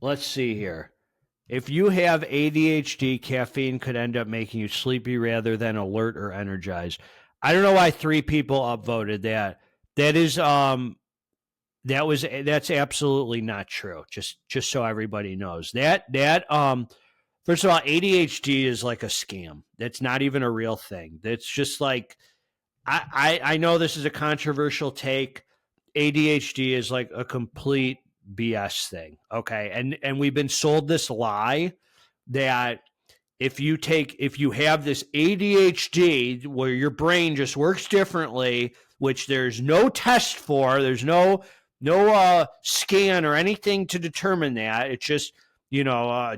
Let's see here. If you have ADHD, caffeine could end up making you sleepy rather than alert or energized. I don't know why 3 people upvoted that. That is That's absolutely not true. Just so everybody knows that first of all, ADHD is like a scam. That's not even a real thing. That's just like, I know this is a controversial take. ADHD is like a complete BS thing. Okay. And we've been sold this lie that if you have this ADHD where your brain just works differently, which there's no test for, there's no scan or anything to determine that. It's just, do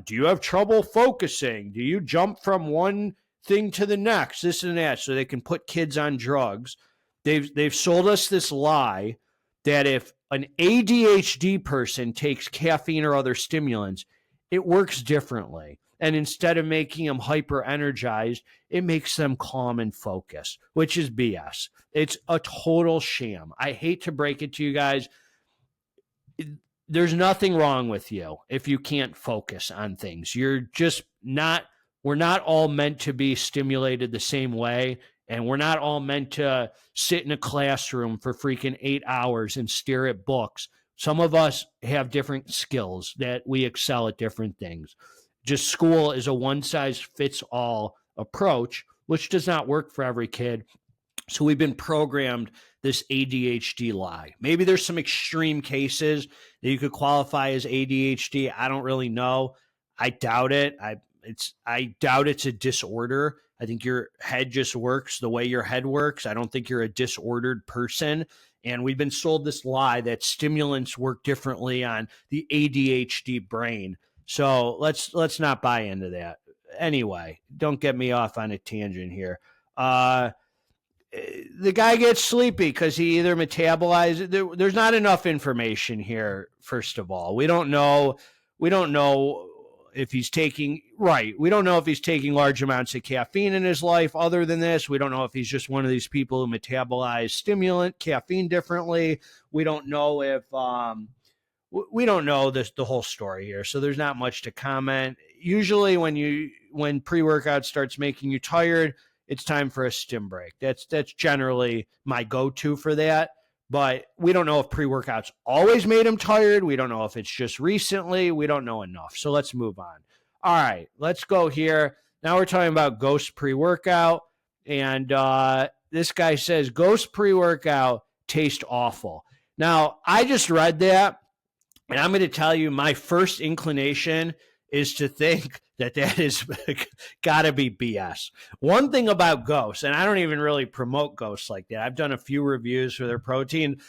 you have trouble focusing? Do you jump from one thing to the next? This and that, so they can put kids on drugs. They've sold us this lie that if an ADHD person takes caffeine or other stimulants, it works differently. And instead of making them hyper energized, it makes them calm and focused, which is BS. It's a total sham. I hate to break it to you guys. There's nothing wrong with you if you can't focus on things. We're not all meant to be stimulated the same way. And we're not all meant to sit in a classroom for freaking 8 hours and stare at books. Some of us have different skills that we excel at different things. Just school is a one-size-fits-all approach, which does not work for every kid. So we've been programmed this ADHD lie. Maybe there's some extreme cases that you could qualify as ADHD. I don't really know. I doubt it. I doubt it's a disorder. I think your head just works the way your head works. I don't think you're a disordered person. And we've been sold this lie that stimulants work differently on the ADHD brain. So let's not buy into that. Anyway, don't get me off on a tangent here. The guy gets sleepy because he either metabolizes. There's not enough information here. First of all, we don't know if he's taking We don't know if he's taking large amounts of caffeine in his life. Other than this, we don't know if he's just one of these people who metabolize stimulant caffeine differently. We don't know if we don't know the whole story here, so there's not much to comment. Usually, when pre-workout starts making you tired, it's time for a stim break. That's generally my go-to for that. But we don't know if pre-workouts always made him tired. We don't know if it's just recently. We don't know enough. So let's move on. All right, let's go here. Now we're talking about Ghost pre-workout. And this guy says, Ghost pre-workout tastes awful. Now, I just read that, and I'm going to tell you my first inclination is to think that is got to be BS. One thing about Ghost, and I don't even really promote Ghost like that. I've done a few reviews for their protein.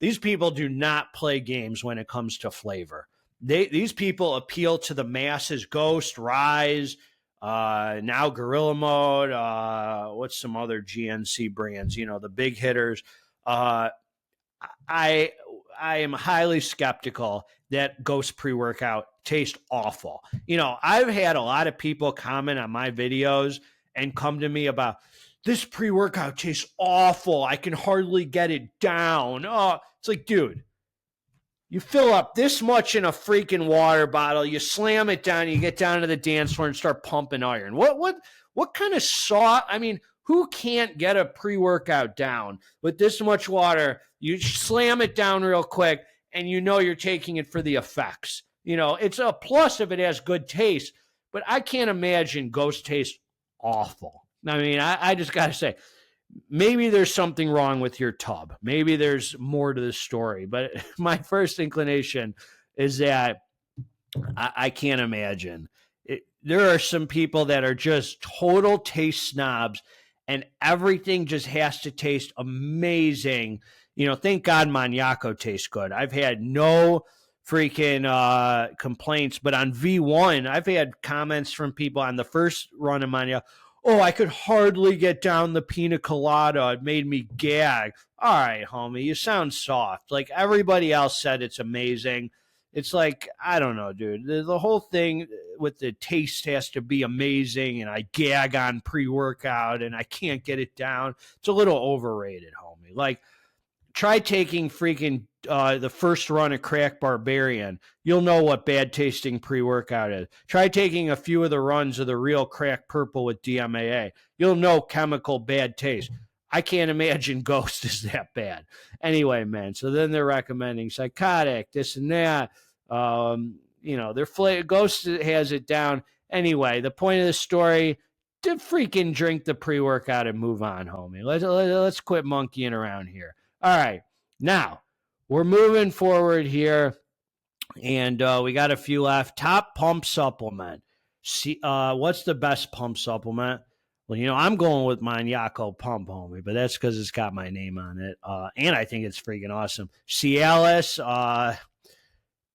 These people do not play games when it comes to flavor. These people appeal to the masses. Ghost, Rise, now Gorilla Mode. What's some other GNC brands? The big hitters. I am highly skeptical that Ghost pre-workout tastes awful. I've had a lot of people comment on my videos and come to me about, this pre-workout tastes awful. I can hardly get it down. Oh, it's like, dude, you fill up this much in a freaking water bottle, you slam it down, you get down to the dance floor and start pumping iron. What kind of who can't get a pre-workout down with this much water? You slam it down real quick, and you're taking it for the effects. It's a plus if it has good taste, but I can't imagine Ghost tastes awful. I just got to say, maybe there's something wrong with your tub. Maybe there's more to the story, but my first inclination is that I can't imagine. There are some people that are just total taste snobs, and everything just has to taste amazing. Thank God Maniaco tastes good. I've had no freaking complaints, but on V1, I've had comments from people on the first run of Maniaco. Oh, I could hardly get down the pina colada. It made me gag. All right, homie, you sound soft. Like everybody else said, it's amazing. It's like, I don't know, dude. The whole thing with the taste has to be amazing, and I gag on pre-workout, and I can't get it down. It's a little overrated, homie. Like, try taking freaking the first run of Crack Barbarian. You'll know what bad tasting pre-workout is. Try taking a few of the runs of the real Crack Purple with DMAA. You'll know chemical bad taste. I can't imagine Ghost is that bad. Anyway, man, so then they're recommending Psychotic, this and that. Ghost has it down. Anyway, the point of the story, to freaking drink the pre-workout and move on, homie. Let's quit monkeying around here. All right, now we're moving forward here, and we got a few left. Top pump supplement. See, what's the best pump supplement? Well, I'm going with Maniaco Pump, homie, but that's because it's got my name on it, and I think it's freaking awesome. Cialis,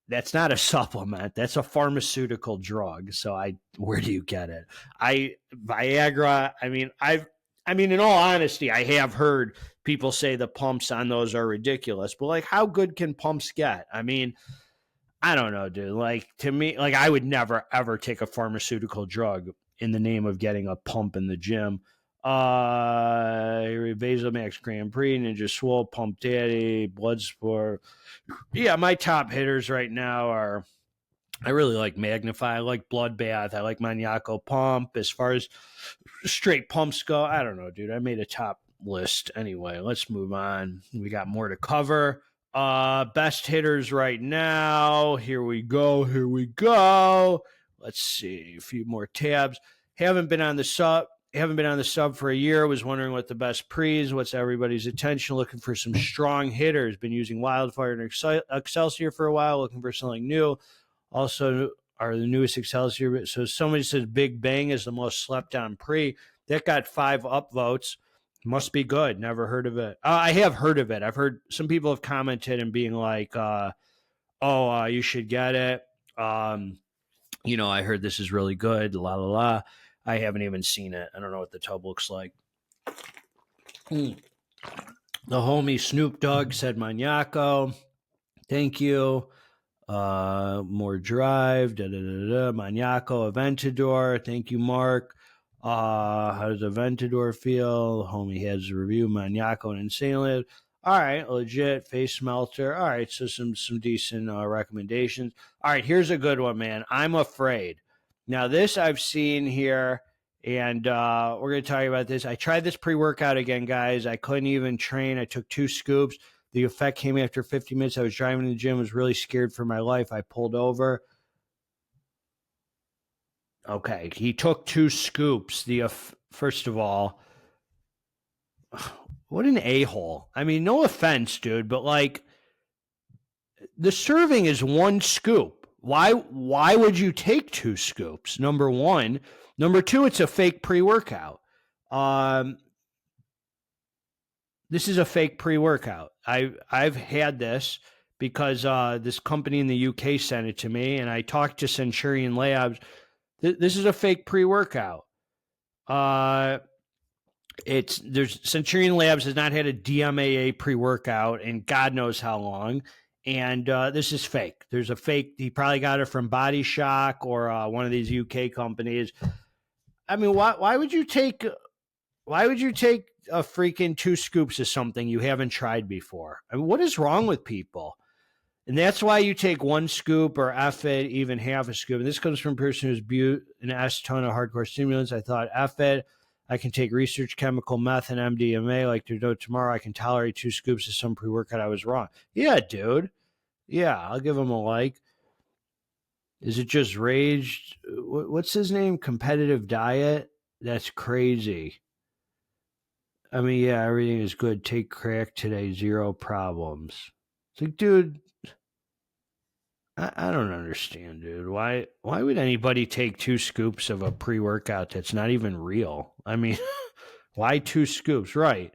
that's not a supplement. That's a pharmaceutical drug. So where do you get it? Viagra. In all honesty, I have heard people say the pumps on those are ridiculous, but like, how good can pumps get? I mean, I don't know, dude. Like, to me, like, I would never ever take a pharmaceutical drug in the name of getting a pump in the gym. Vasamax Grand Prix, Ninja Swole, Pump Daddy, Bloodsport. Yeah, my top hitters right now are, I really like Magnify, I like Bloodbath, I like Maniaco Pump. As far as straight pumps go, I don't know, dude. I made a top list. Anyway, let's move on. We got more to cover. Best hitters right now. Here we go. Let's see, a few more tabs. Haven't been on the sub for a year. Was wondering what the best pre's. What's everybody's attention? Looking for some strong hitters. Been using Wildfire and Excelsior for a while. Looking for something new. Also, are the newest Excelsior. So somebody says Big Bang is the most slept on pre. That got 5 upvotes. Must be good. Never heard of it. I have heard of it. I've heard some people have commented and being like, you should get it. I heard this is really good, la, la, la. I haven't even seen it. I don't know what the tub looks like. The homie Snoop Dogg said Maniaco. Thank you. More drive. Maniaco, Aventador. Thank you, Mark. How does Aventador feel? Homie has a review. Maniaco and Insanely. All right, legit face melter. All right, so some decent recommendations. All right, here's a good one, man. I'm Afraid. Now, this I've seen here, and we're going to tell you about this. I tried this pre-workout again, guys. I couldn't even train. I took 2 scoops. The effect came after 50 minutes. I was driving to the gym, was really scared for my life. I pulled over. Okay, he took 2 scoops. First of all, what an a-hole. I mean, no offense, dude, but like, the serving is 1 scoop. Why would you take 2 scoops? Number one. Number two, it's a fake pre-workout. This is a fake pre-workout. I've had this because this company in the UK sent it to me, and I talked to Centurion Labz. This is a fake pre-workout. Centurion Labz has not had a DMAA pre-workout in God knows how long. And this is fake. There's a fake. He probably got it from Body Shock or one of these UK companies. I mean, why would you take a freaking 2 scoops of something you haven't tried before? I mean, what is wrong with people? And that's why you take 1 scoop or F it, even half a scoop. And this comes from a person who's viewed an S ton of hardcore stimulants. I thought, F it. I can take research chemical meth and MDMA like there's no tomorrow. I can tolerate 2 scoops of some pre-workout. I was wrong. Yeah, dude. Yeah, I'll give him a like. Is it just rage? What's his name? Competitive Diet? That's crazy. I mean, yeah, everything is good. Take crack today, 0 problems. It's like, dude, I don't understand, dude. Why would anybody take 2 scoops of a pre-workout that's not even real? I mean, why 2 scoops? Right.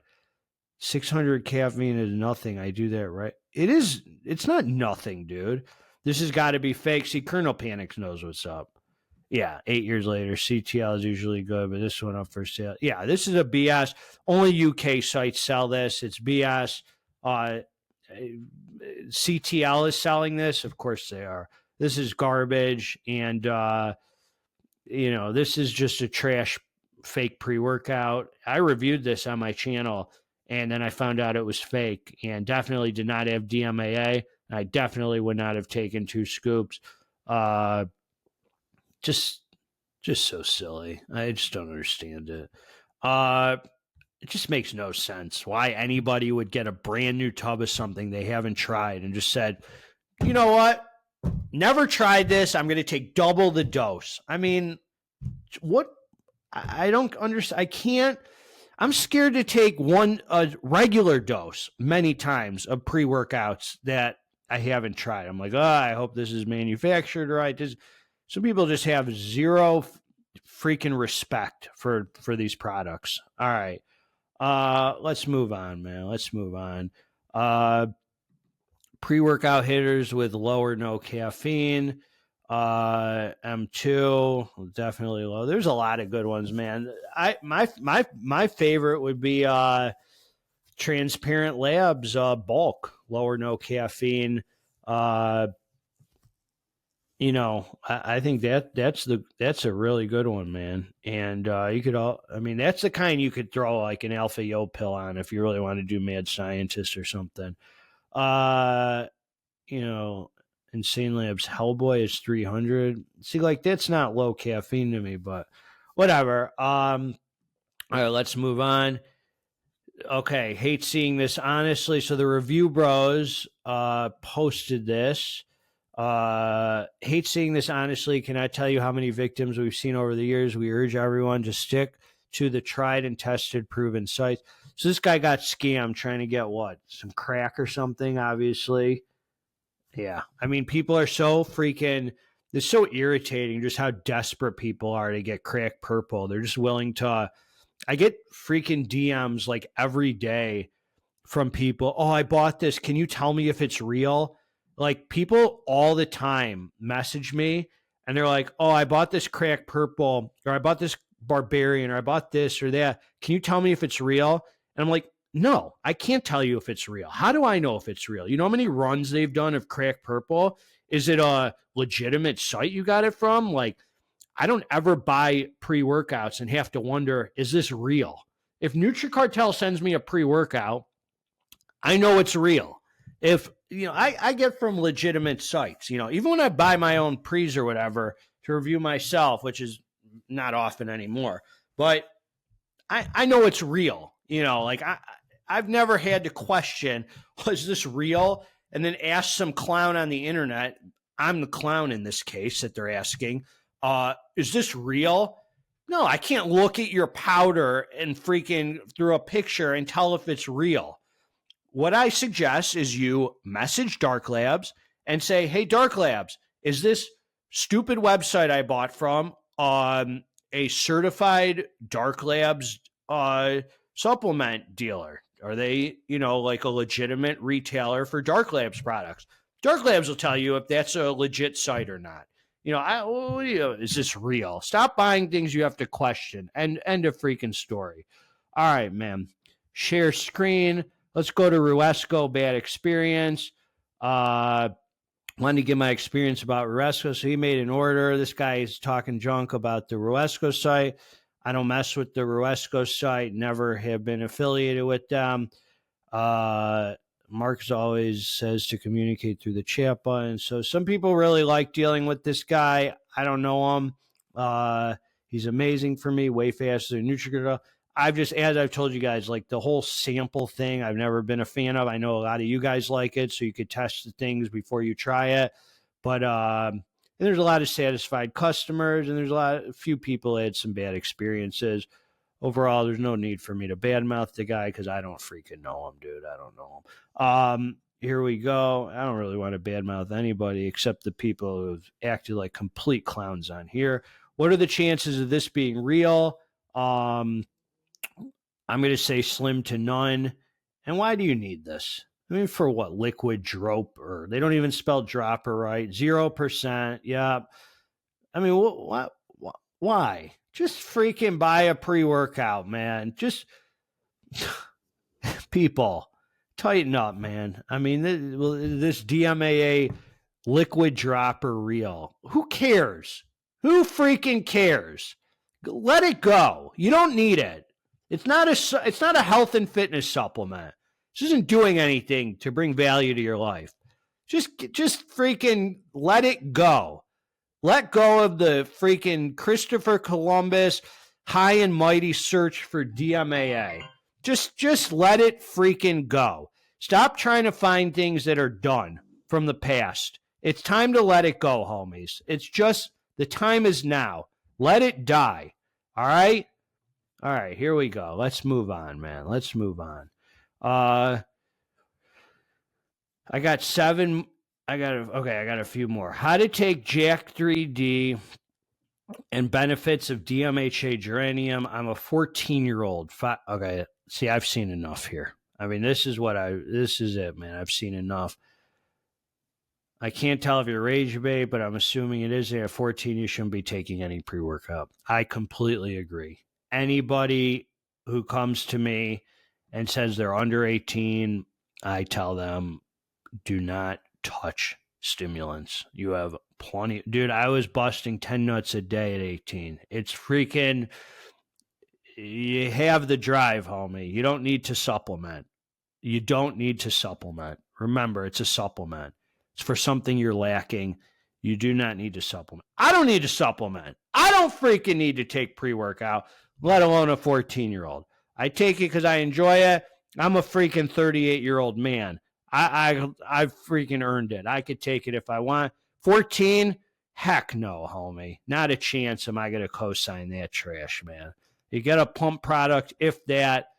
600 caffeine is nothing. I do that, right? It's not nothing, dude. This has got to be fake. See, Colonel Panics knows what's up. Yeah, 8 years later, CTL is usually good, but this went up for sale. Yeah, this is a BS. Only UK sites sell this. It's BS. CTL is selling this. Of course they are. This is garbage. And, this is just a trash fake pre-workout. I reviewed this on my channel, and then I found out it was fake and definitely did not have DMAA. I definitely would not have taken 2 scoops. Just so silly. I just don't understand it. it just makes no sense why anybody would get a brand new tub of something they haven't tried and just said, you know what? Never tried this. I'm going to take double the dose. I mean, what? I don't understand. I can't. I'm scared to take a regular dose many times of pre-workouts that I haven't tried. I'm like, I hope this is manufactured right. Some people just have zero freaking respect for these products. All right. Let's move on, man. Let's move on. Pre-workout hitters with low or no caffeine. M2, definitely low. There's a lot of good ones, man. My favorite would be Transparent Labz bulk, low or no caffeine. I think that's a really good one, man. And that's the kind you could throw like an alpha yo pill on if you really want to do mad scientist or something. Insane Labs Hellboy is 300. See, like that's not low caffeine to me, but whatever. All right, let's move on. Okay, hate seeing this, honestly. So the Review Bros posted this. Hate seeing this, honestly. Can I tell you how many victims we've seen over the years? We urge everyone to stick to the tried and tested, proven sites. So this guy got scammed trying to get what? Some crack or something, obviously. Yeah. I mean, people are so freaking, it's so irritating just how desperate people are to get crack purple. They're just willing to, I get freaking DMs like every day from people. Oh, I bought this. Can you tell me if it's real? Like people all the time message me and they're like, oh, I bought this crack purple, or I bought this barbarian, or I bought this or that. Can you tell me if it's real? And I'm like, no, I can't tell you if it's real. How do I know if it's real? You know how many runs they've done of crack purple? Is it a legitimate site you got it from? Like, I don't ever buy pre-workouts and have to wonder, is this real? If Nutricartel sends me a pre-workout, I know it's real. If, I get from legitimate sites, even when I buy my own pre's or whatever to review myself, which is not often anymore, but I know it's real. I've never had to question, was this real? And then ask some clown on the internet. I'm the clown in this case that they're asking, is this real? No, I can't look at your powder and freaking through a picture and tell if it's real. What I suggest is you message Dark Labz and say, hey, Dark Labz, is this stupid website I bought from a certified Dark Labz supplement dealer? Are they, like a legitimate retailer for Dark Labz products? Dark Labz will tell you if that's a legit site or not. Is this real? Stop buying things you have to question. End of freaking story. All right, man. Share screen. Let's go to Ruesco. Bad experience. Wanted to give my experience about Ruesco. So he made an order. This guy is talking junk about the Ruesco site. I don't mess with the Ruesco site. Never have been affiliated with them. Mark always says to communicate through the chat button. So some people really like dealing with this guy. I don't know him. He's amazing for me. Way faster than Nutricartel. As I've told you guys, like the whole sample thing, I've never been a fan of. I know a lot of you guys like it, so you could test the things before you try it. But and there's a lot of satisfied customers, and there's a few people that had some bad experiences. Overall, there's no need for me to badmouth the guy because I don't freaking know him, dude. I don't know him. Here we go. I don't really want to badmouth anybody except the people who've acted like complete clowns on here. What are the chances of this being real? I'm going to say slim to none. And why do you need this? I mean, for what? Liquid dropper. They don't even spell dropper right. 0%. Yeah. I mean, what? Why? Just freaking buy a pre-workout, man. Just people, tighten up, man. I mean, this DMAA liquid dropper real. Who cares? Who freaking cares? Let it go. You don't need it. It's not a health and fitness supplement. This isn't doing anything to bring value to your life. Just freaking let it go. Let go of the freaking Christopher Columbus high and mighty search for DMAA. Just let it freaking go. Stop trying to find things that are done from the past. It's time to let it go, homies. It's just, the time is now. Let it die. All right? All right, here we go. Let's move on, man. Let's move on. I got a few more. How to take Jack 3D and benefits of DMHA geranium. I'm a 14-year-old. Okay, see, I've seen enough here. I mean, this is it, man. I've seen enough. I can't tell if you're rage bait, but I'm assuming it is. At 14, you shouldn't be taking any pre-workout. I completely agree. Anybody who comes to me and says they're under 18, I tell them, do not touch stimulants. You have plenty. Dude, I was busting 10 nuts a day at 18. It's freaking, you have the drive, homie. You don't need to supplement. You don't need to supplement. Remember, it's a supplement. It's for something you're lacking. You do not need to supplement. I don't need to supplement. I don't freaking need to take pre-workout, let alone a 14-year-old. I take it because I enjoy it. I'm a freaking 38-year-old man. I've freaking earned it. I could take it if I want. 14? Heck no, homie. Not a chance am I going to co-sign that trash, man. You get a pump product, if that.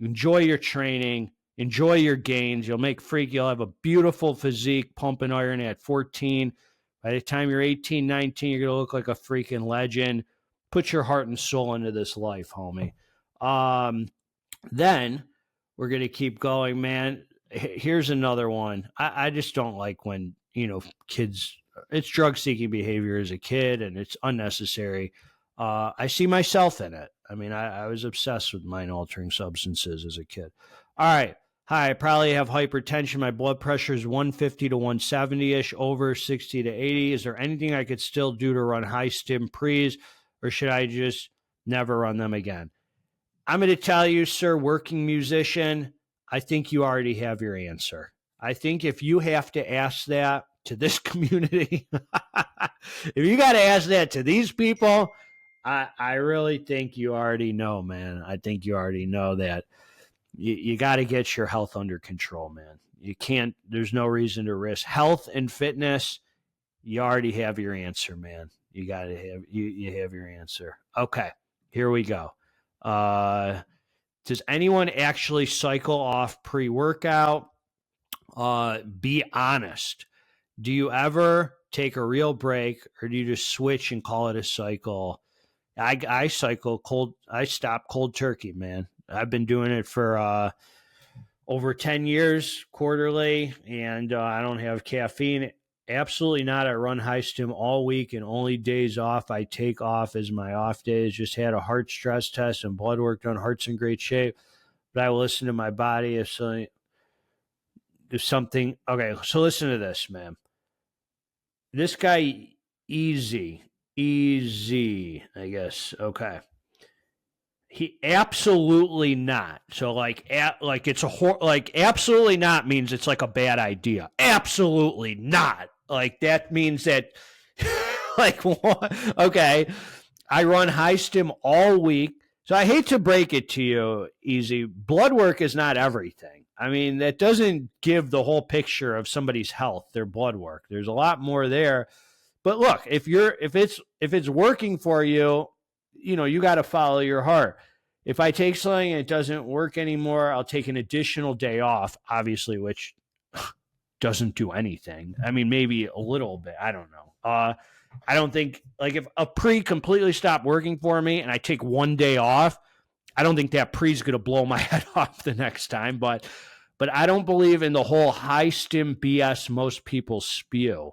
Enjoy your training. Enjoy your gains. You'll have a beautiful physique, pumping iron at 14. By the time you're 18, 19, you're going to look like a freaking legend. Put your heart and soul into this life, homie. Then we're going to keep going, man. Here's another one. I just don't like when, kids, it's drug-seeking behavior as a kid, and it's unnecessary. I see myself in it. I mean, I was obsessed with mind-altering substances as a kid. All right. Hi, I probably have hypertension. My blood pressure is 150 to 170-ish, over 60 to 80. Is there anything I could still do to run high-stim pre's, or should I just never run them again? I'm going to tell you, sir, working musician, I think you already have your answer. I think if you have to ask that to this community, if you got to ask that to these people, I really think you already know, man. I think you already know that you got to get your health under control, man. You can't, there's no reason to risk health and fitness. You already have your answer, man. You got to have, you have your answer. Okay, here we go. Does anyone actually cycle off pre-workout? Be honest. Do you ever take a real break, or do you just switch and call it a cycle? I cycle cold. I stop cold turkey, man. I've been doing it for over 10 years quarterly, and I don't have caffeine. Absolutely not. I run high-stim all week, and only days off I take off as my off days. Just had a heart stress test and blood work done. Heart's in great shape, but I will listen to my body if something. Okay, so listen to this, man. This guy, easy, I guess. Okay. He absolutely not. So absolutely not means it's like a bad idea. Absolutely not. Like that means that like what? Okay. I run high-stim all week. So I hate to break it to you, Easy. Blood work is not everything. I mean, that doesn't give the whole picture of somebody's health, their blood work. There's a lot more there. But look, if it's working for you, you got to follow your heart. If I take something and it doesn't work anymore, I'll take an additional day off, obviously, which doesn't do anything. I mean, maybe a little bit. I don't know. I don't think, like, if a pre completely stopped working for me and I take one day off, I don't think that pre's going to blow my head off the next time. But I don't believe in the whole high-stim BS most people spew.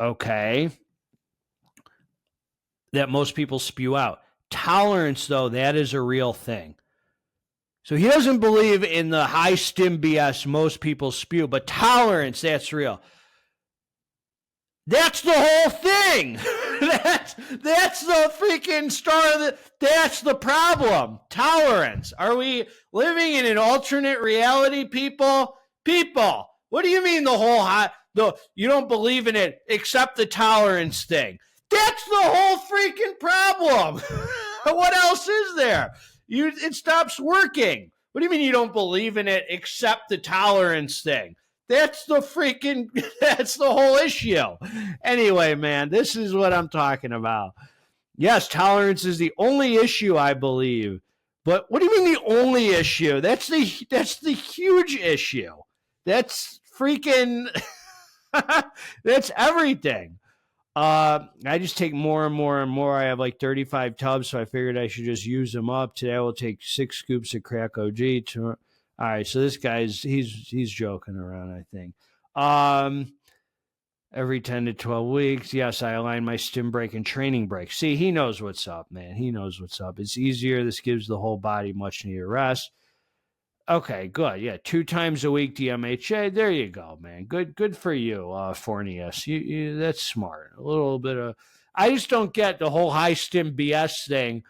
Okay? That most people spew out. Tolerance, though, that is a real thing. So he doesn't believe in the high-stim BS most people spew, but tolerance, that's real. That's the whole thing. That's the freaking star of the, that's the problem. Tolerance. Are we living in an alternate reality, people? People, what do you mean you don't believe in it except the tolerance thing? That's the whole freaking problem. What else is there? it stops working. What do you mean you don't believe in it except the tolerance thing? That's the whole issue. Anyway, man, this is what I'm talking about. Yes, tolerance is the only issue, I believe. But what do you mean the only issue? That's the huge issue. That's freaking that's everything. I just take more and more and more. I have like 35 tubs, so I figured I should just use them up. Today I will take 6 scoops of crack OG. All right, so this guy's he's joking around, I think. Every 10 to 12 weeks, yes, I align my stim break and training break. See, he knows what's up, man. He knows what's up. It's easier. This gives the whole body much needed rest. Okay, good. Yeah, 2 times a week DMHA. There you go, man. Good for you, Fornius. You that's smart. A little bit of. I just don't get the whole high stim BS thing,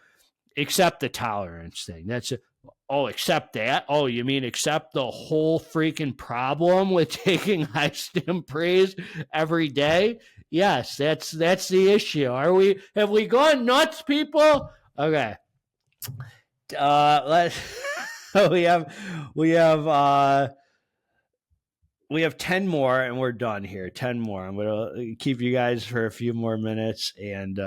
except the tolerance thing. That's it. Oh, except that? Oh, you mean except the whole freaking problem with taking high stim praise every day? Yes, that's the issue. Have we gone nuts, people? Okay. Let's we have 10 more and we're done here. 10 more. I'm going to keep you guys for a few more minutes and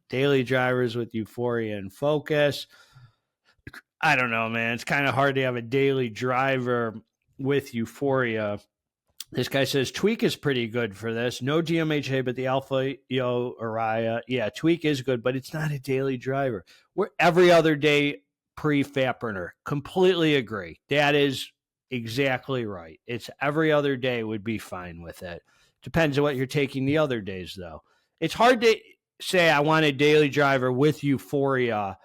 daily drivers with euphoria and focus. I don't know, man. It's kind of hard to have a daily driver with euphoria. This guy says tweak is pretty good for this. No GMHA, but the alpha yo Araya. Yeah, tweak is good, but it's not a daily driver. We're every other day pre-fat burner. Completely agree. That is exactly right. It's every other day would be fine with it. Depends on what you're taking the other days, though. It's hard to say I want a daily driver with euphoria.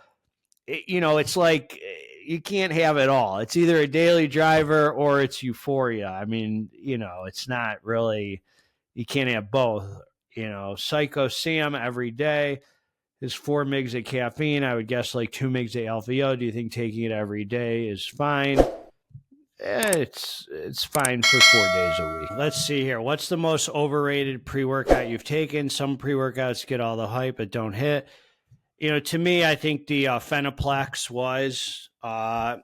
It's like you can't have it all. It's either a daily driver or it's euphoria. I mean, it's not really, you can't have both. Psycho Sam every day is 4 mgs of caffeine. I would guess like 2 mgs of alpha. Do you think taking it every day is fine? It's fine for 4 days a week. Let's see here. What's the most overrated pre-workout you've taken? Some pre-workouts get all the hype but don't hit. To me, I think the Phenoplex was, I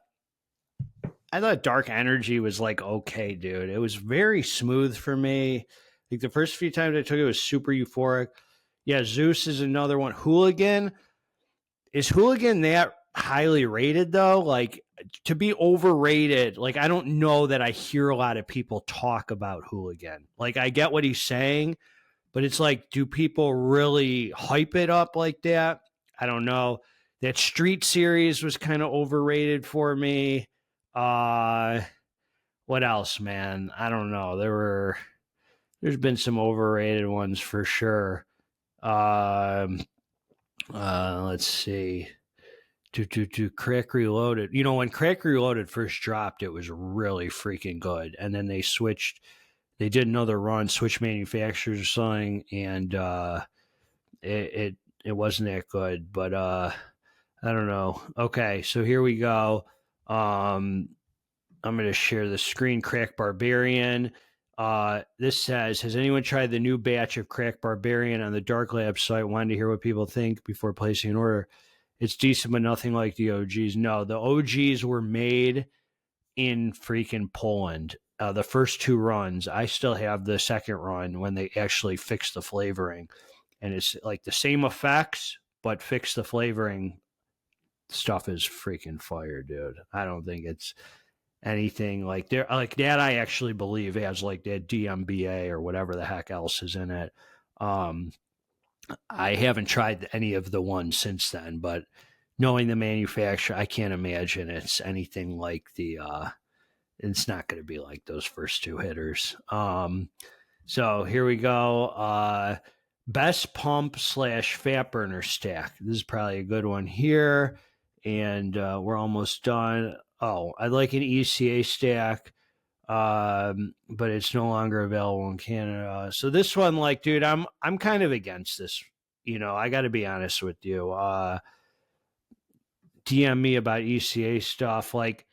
thought Dark Energy was like, okay, dude. It was very smooth for me. Like the first few times I took it was super euphoric. Yeah, Zeus is another one. Hooligan. Is Hooligan that highly rated though? Like to be overrated, like I don't know that I hear a lot of people talk about Hooligan. Like I get what he's saying, but it's like, do people really hype it up like that? I don't know. That Street series was kind of overrated for me. What else, man? I don't know. There's been some overrated ones for sure. Let's see. To Crack Reloaded. When Crack Reloaded first dropped, it was really freaking good. And then they did another run, switch manufacturers or something, and it wasn't that good, but I don't know. Okay, so here we go. I'm going to share the screen. Crack Barbarian. This says, has anyone tried the new batch of Crack Barbarian on the Dark Lab site? Wanted to hear what people think before placing an order. It's decent, but nothing like the OGs. No, the OGs were made in freaking Poland. The first 2 runs. I still have the second run when they actually fixed the flavoring. And it's like the same effects, but fix the flavoring. Stuff is freaking fire, dude. I don't think it's anything like that. I actually believe has like that DMBA or whatever the heck else is in it. I haven't tried any of the ones since then, but knowing the manufacturer, I can't imagine it's anything like it's not going to be like those first 2 hitters. So here we go. Best pump / fat burner stack. This is probably a good one here. And we're almost done. Oh, I'd like an ECA stack, but it's no longer available in Canada. So this one, like, dude, I'm kind of against this. I got to be honest with you. DM me about ECA stuff. Like,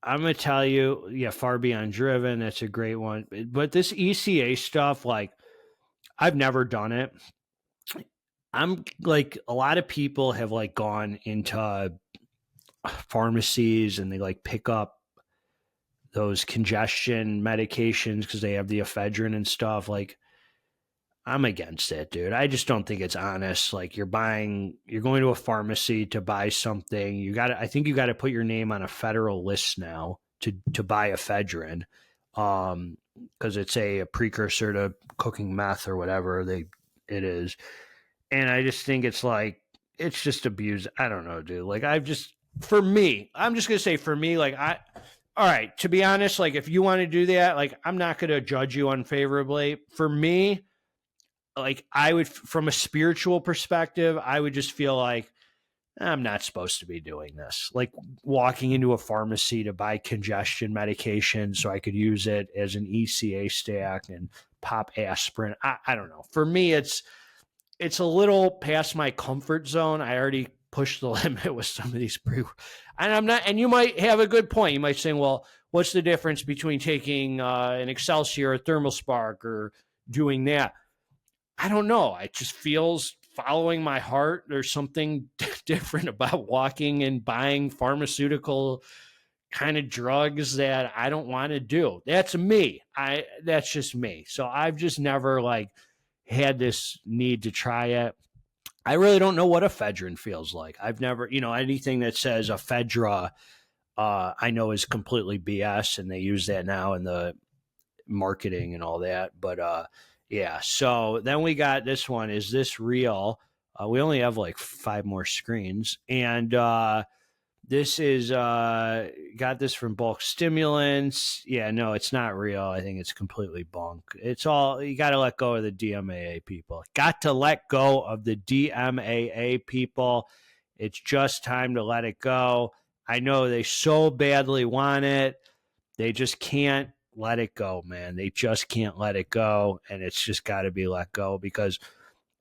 I'm going to tell you, yeah, Far Beyond Driven, that's a great one. But this ECA stuff, like, I've never done it. I'm like, a lot of people have like gone into pharmacies and they like pick up those congestion medications because they have the ephedrine and stuff. Like, I'm against it, dude. I just don't think it's honest. Like, you're going to a pharmacy to buy something. I think you got to put your name on a federal list now to buy ephedrine. Because it's a precursor to cooking meth or whatever it is. And I just think it's like, it's just abuse. I don't know, dude. Like, I'm just going to say for me, like, all right, to be honest, like, if you want to do that, like, I'm not going to judge you unfavorably. For me, like, I would, from a spiritual perspective, I would just feel like I'm not supposed to be doing this. Like, walking into a pharmacy to buy congestion medication so I could use it as an ECA stack and pop aspirin. I don't know. For me, it's a little past my comfort zone. I already pushed the limit with some of these and you might have a good point. You might say, well, what's the difference between taking an Excelsior or Thermal Spark or doing that? I don't know. It just feels, following my heart, there's something different about walking and buying pharmaceutical kind of drugs that I don't want to do. That's me. That's just me. So I've just never like had this need to try it. I really don't know what ephedrine feels like. I've never, anything that says ephedra, I know is completely BS, and they use that now in the marketing and all that. But yeah, so then we got this one. Is this real? We only have like 5 more screens. And this is, got this from Bulk Stimulants. Yeah, no, it's not real. I think it's completely bunk. It's all, you got to let go of the DMAA people. Got to let go of the DMAA people. It's just time to let it go. I know they so badly want it. They just can't let it go, man. They just can't let it go. And it's just got to be let go, because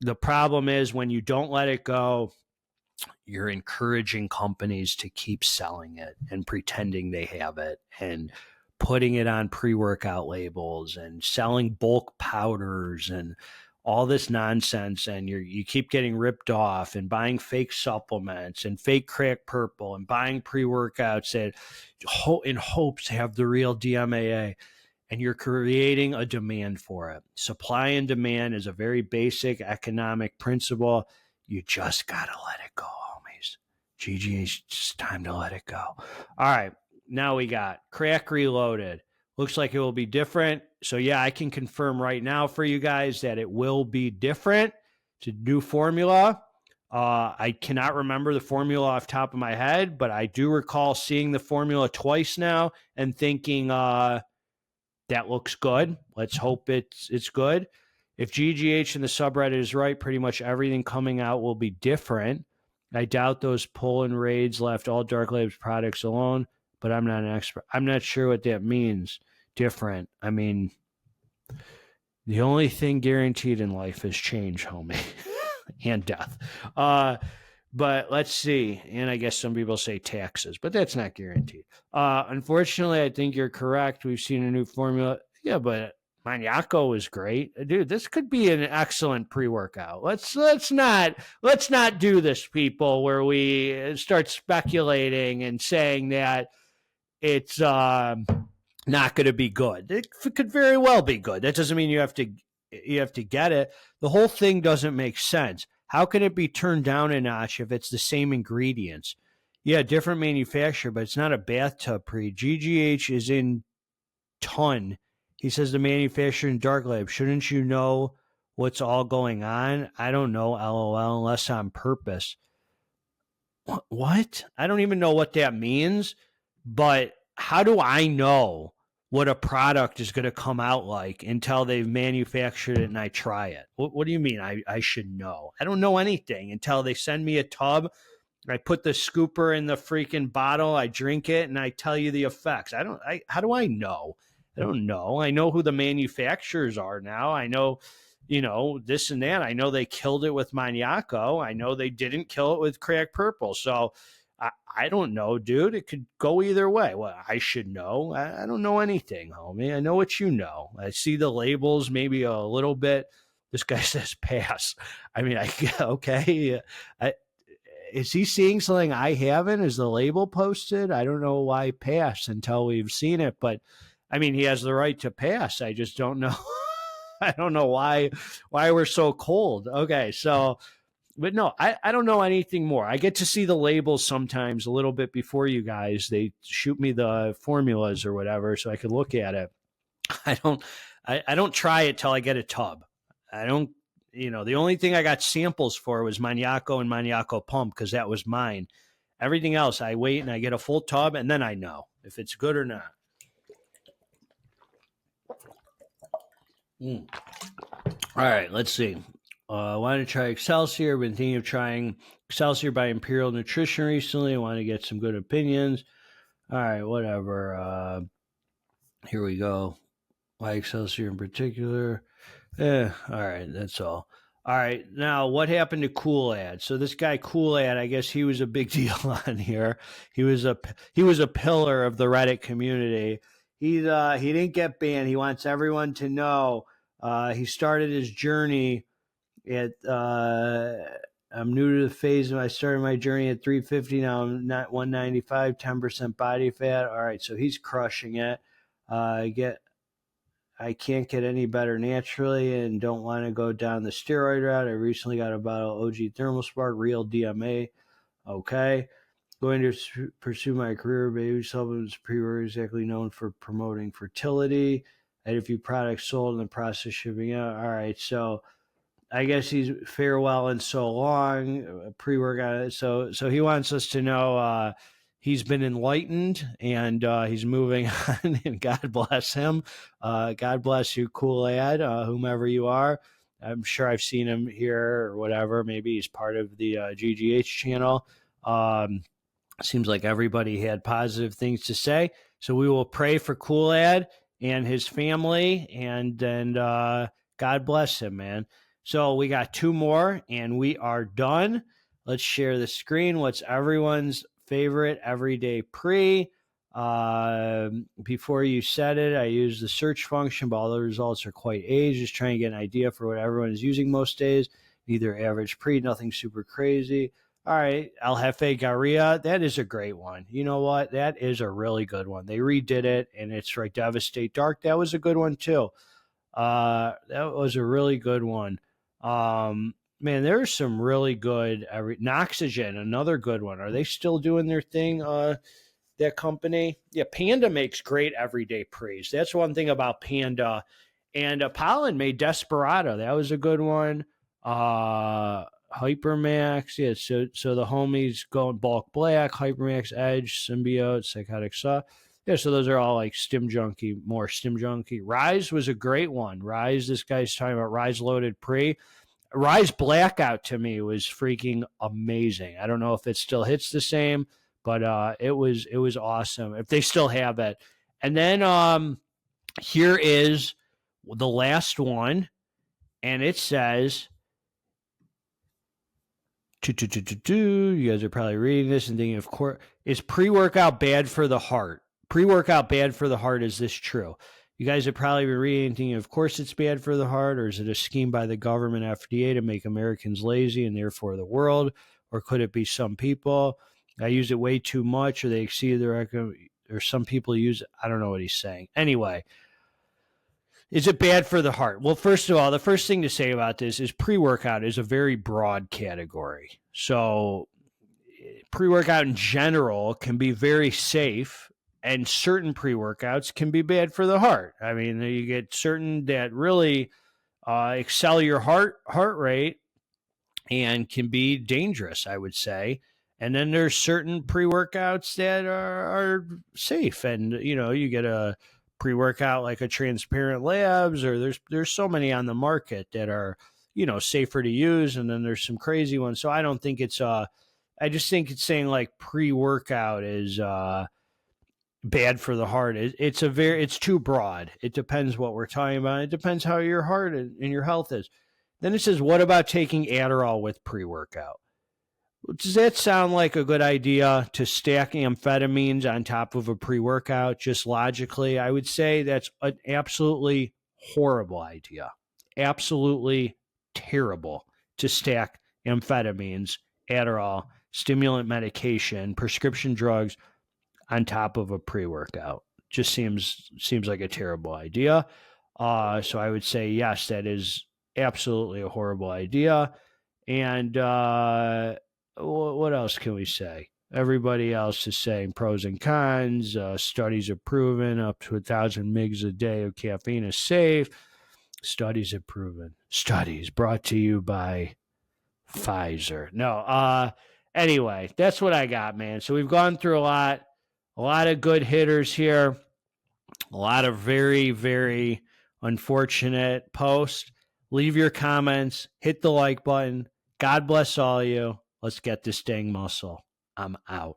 the problem is when you don't let it go, you're encouraging companies to keep selling it and pretending they have it and putting it on pre-workout labels and selling bulk powders and all this nonsense. And you keep getting ripped off and buying fake supplements and fake crack purple and buying pre-workouts that in hopes to have the real DMAA. And you're creating a demand for it. Supply and demand is a very basic economic principle. You just got to let it go, homies. GGH, it's time to let it go. All right, now we got Crack Reloaded. Looks like it will be different. So yeah, I can confirm right now for you guys that it will be different. It's a new formula. I cannot remember the formula off the top of my head, but I do recall seeing the formula twice now and thinking, that looks good. Let's hope it's good. If GGH and the subreddit is right, pretty much everything coming out will be different. I doubt those pull and raids left all Dark Labs products alone, but I'm not an expert. I'm not sure what that means. Different. I mean, the only thing guaranteed in life is change, homie, and death. But let's see. And I guess some people say taxes, but that's not guaranteed. Unfortunately, I think you're correct. We've seen a new formula. Yeah, but Maniaco is great. Dude, this could be an excellent pre-workout. Let's not do this, people, where we start speculating and saying that it's not going to be good. It could very well be good. That doesn't mean you have to get it. The whole thing doesn't make sense. How can it be turned down a notch if it's the same ingredients? Yeah, different manufacturer, but it's not a bathtub pre. GGH is in ton. He says the manufacturer in Dark Lab. Shouldn't you know what's all going on? I don't know, LOL, unless on purpose. What? I don't even know what that means, but how do I know what a product is going to come out like until they've manufactured it and I try it? What do you mean I should know? I don't know anything until they send me a tub. I put the scooper in the freaking bottle, I drink it, and I tell you the effects. How do I know? I don't know. I know who the manufacturers are now. I know, this and that. I know they killed it with Maniaco. I know they didn't kill it with Crack Purple. So I don't know, dude. It could go either way. Well, I should know. I don't know anything, homie. I know what you know. I see the labels maybe a little bit This guy says pass. I mean, okay. Is he seeing something I haven't? Is the label posted? I don't know why pass until we've seen it, but I mean, he has the right to pass. I just don't know. I don't know why we're so cold. Okay, so, but no, I don't know anything more. I get to see the labels sometimes a little bit before you guys. They shoot me the formulas or whatever so I could look at it. I don't try it till I get a tub. I don't, the only thing I got samples for was Maniaco and Maniaco Pump because that was mine. Everything else, I wait and I get a full tub and then I know if it's good or not. All right, let's see. I want to try Excelsior. I've been thinking of trying Excelsior by Imperial Nutrition recently. I want to get some good opinions. All right, whatever. Here we go. Why Excelsior in particular? All right, that's all. All right, now what happened to Cool Ad? So this guy Cool Ad, I guess he was a big deal on here. He was a pillar of the Reddit community. He didn't get banned. He wants everyone to know. He started his journey at. I'm new to the phase. I started my journey at 350. Now I'm not 195. 10% body fat. All right, so he's crushing it. I can't get any better naturally and don't want to go down the steroid route. I recently got a bottle of OG Thermal Spark, real DMA. Okay. Going to pursue my career, baby supplements, pre-work exactly known for promoting fertility. I had a few products sold in the process shipping out. All right. So I guess he's farewell and so long, pre-workout. So he wants us to know he's been enlightened and he's moving on, and God bless him. God bless you, Cool Ad, whomever you are. I'm sure I've seen him here or whatever. Maybe he's part of the GGH channel. Seems like everybody had positive things to say. So we will pray for Cool Ad and his family, and then God bless him, man. So we got two more, and we are done. Let's share the screen. What's everyone's favorite everyday pre? Before you said it, I used the search function, but all the results are quite aged. Just trying to get an idea for what everyone is using most days. Either average pre, nothing super crazy. All right, El Jefe Garria, that is a great one. You know what? That is a really good one. They redid it, and it's right. Devastate Dark, that was a good one too. That was a really good one. Man, there's some really good. Noxygen, another good one. Are they still doing their thing? That company? Yeah, Panda makes great everyday pre's. That's one thing about Panda. And Apollon made Desperado. That was a good one. Hypermax, yeah. So the homies going Bulk Black, Hypermax, Edge, Symbiote, Psychotic Saw. Yeah, so those are all like more Stim Junkie. Rise was a great one. Rise, this guy's talking about Rise Loaded Pre. Rise Blackout to me was freaking amazing. I don't know if it still hits the same, but it was awesome. If they still have it. And then here is the last one, and it says, you guys are probably reading this and thinking, of course, is pre-workout bad for the heart? Pre-workout bad for the heart, is this true? You guys have probably been reading and thinking, of course it's bad for the heart, or is it a scheme by the government FDA to make Americans lazy and therefore the world? Or could it be some people? I use it way too much, or they exceed the recommend, or some people use it. I don't know what he's saying. Anyway, is it bad for the heart? Well, first of all, the first thing to say about this is pre-workout is a very broad category. So pre-workout in general can be very safe, and certain pre-workouts can be bad for the heart. I mean, you get certain that really excel your heart rate and can be dangerous, I would say. And then there's certain pre-workouts that are safe, and you get a pre-workout like a transparent Labz, or there's so many on the market that are safer to use, and then there's some crazy ones. So I don't think it's I just think it's saying like pre-workout is bad for the heart. It's too broad. It depends what we're talking about. It depends how your heart and your health is. Then it says, what about taking Adderall with pre-workout? Does that sound like a good idea, to stack amphetamines on top of a pre-workout? Just logically, I would say that's an absolutely horrible idea. Absolutely terrible to stack amphetamines, Adderall, stimulant medication, prescription drugs on top of a pre-workout. Just seems like a terrible idea. So I would say, yes, that is absolutely a horrible idea. And what else can we say? Everybody else is saying pros and cons. Studies have proven up to 1,000 mgs a day of caffeine is safe. Studies have proven. Studies brought to you by Pfizer. No. Anyway, that's what I got, man. So we've gone through a lot of good hitters here. A lot of very, very unfortunate posts. Leave your comments. Hit the like button. God bless all of you. Let's get this dang muscle. I'm out.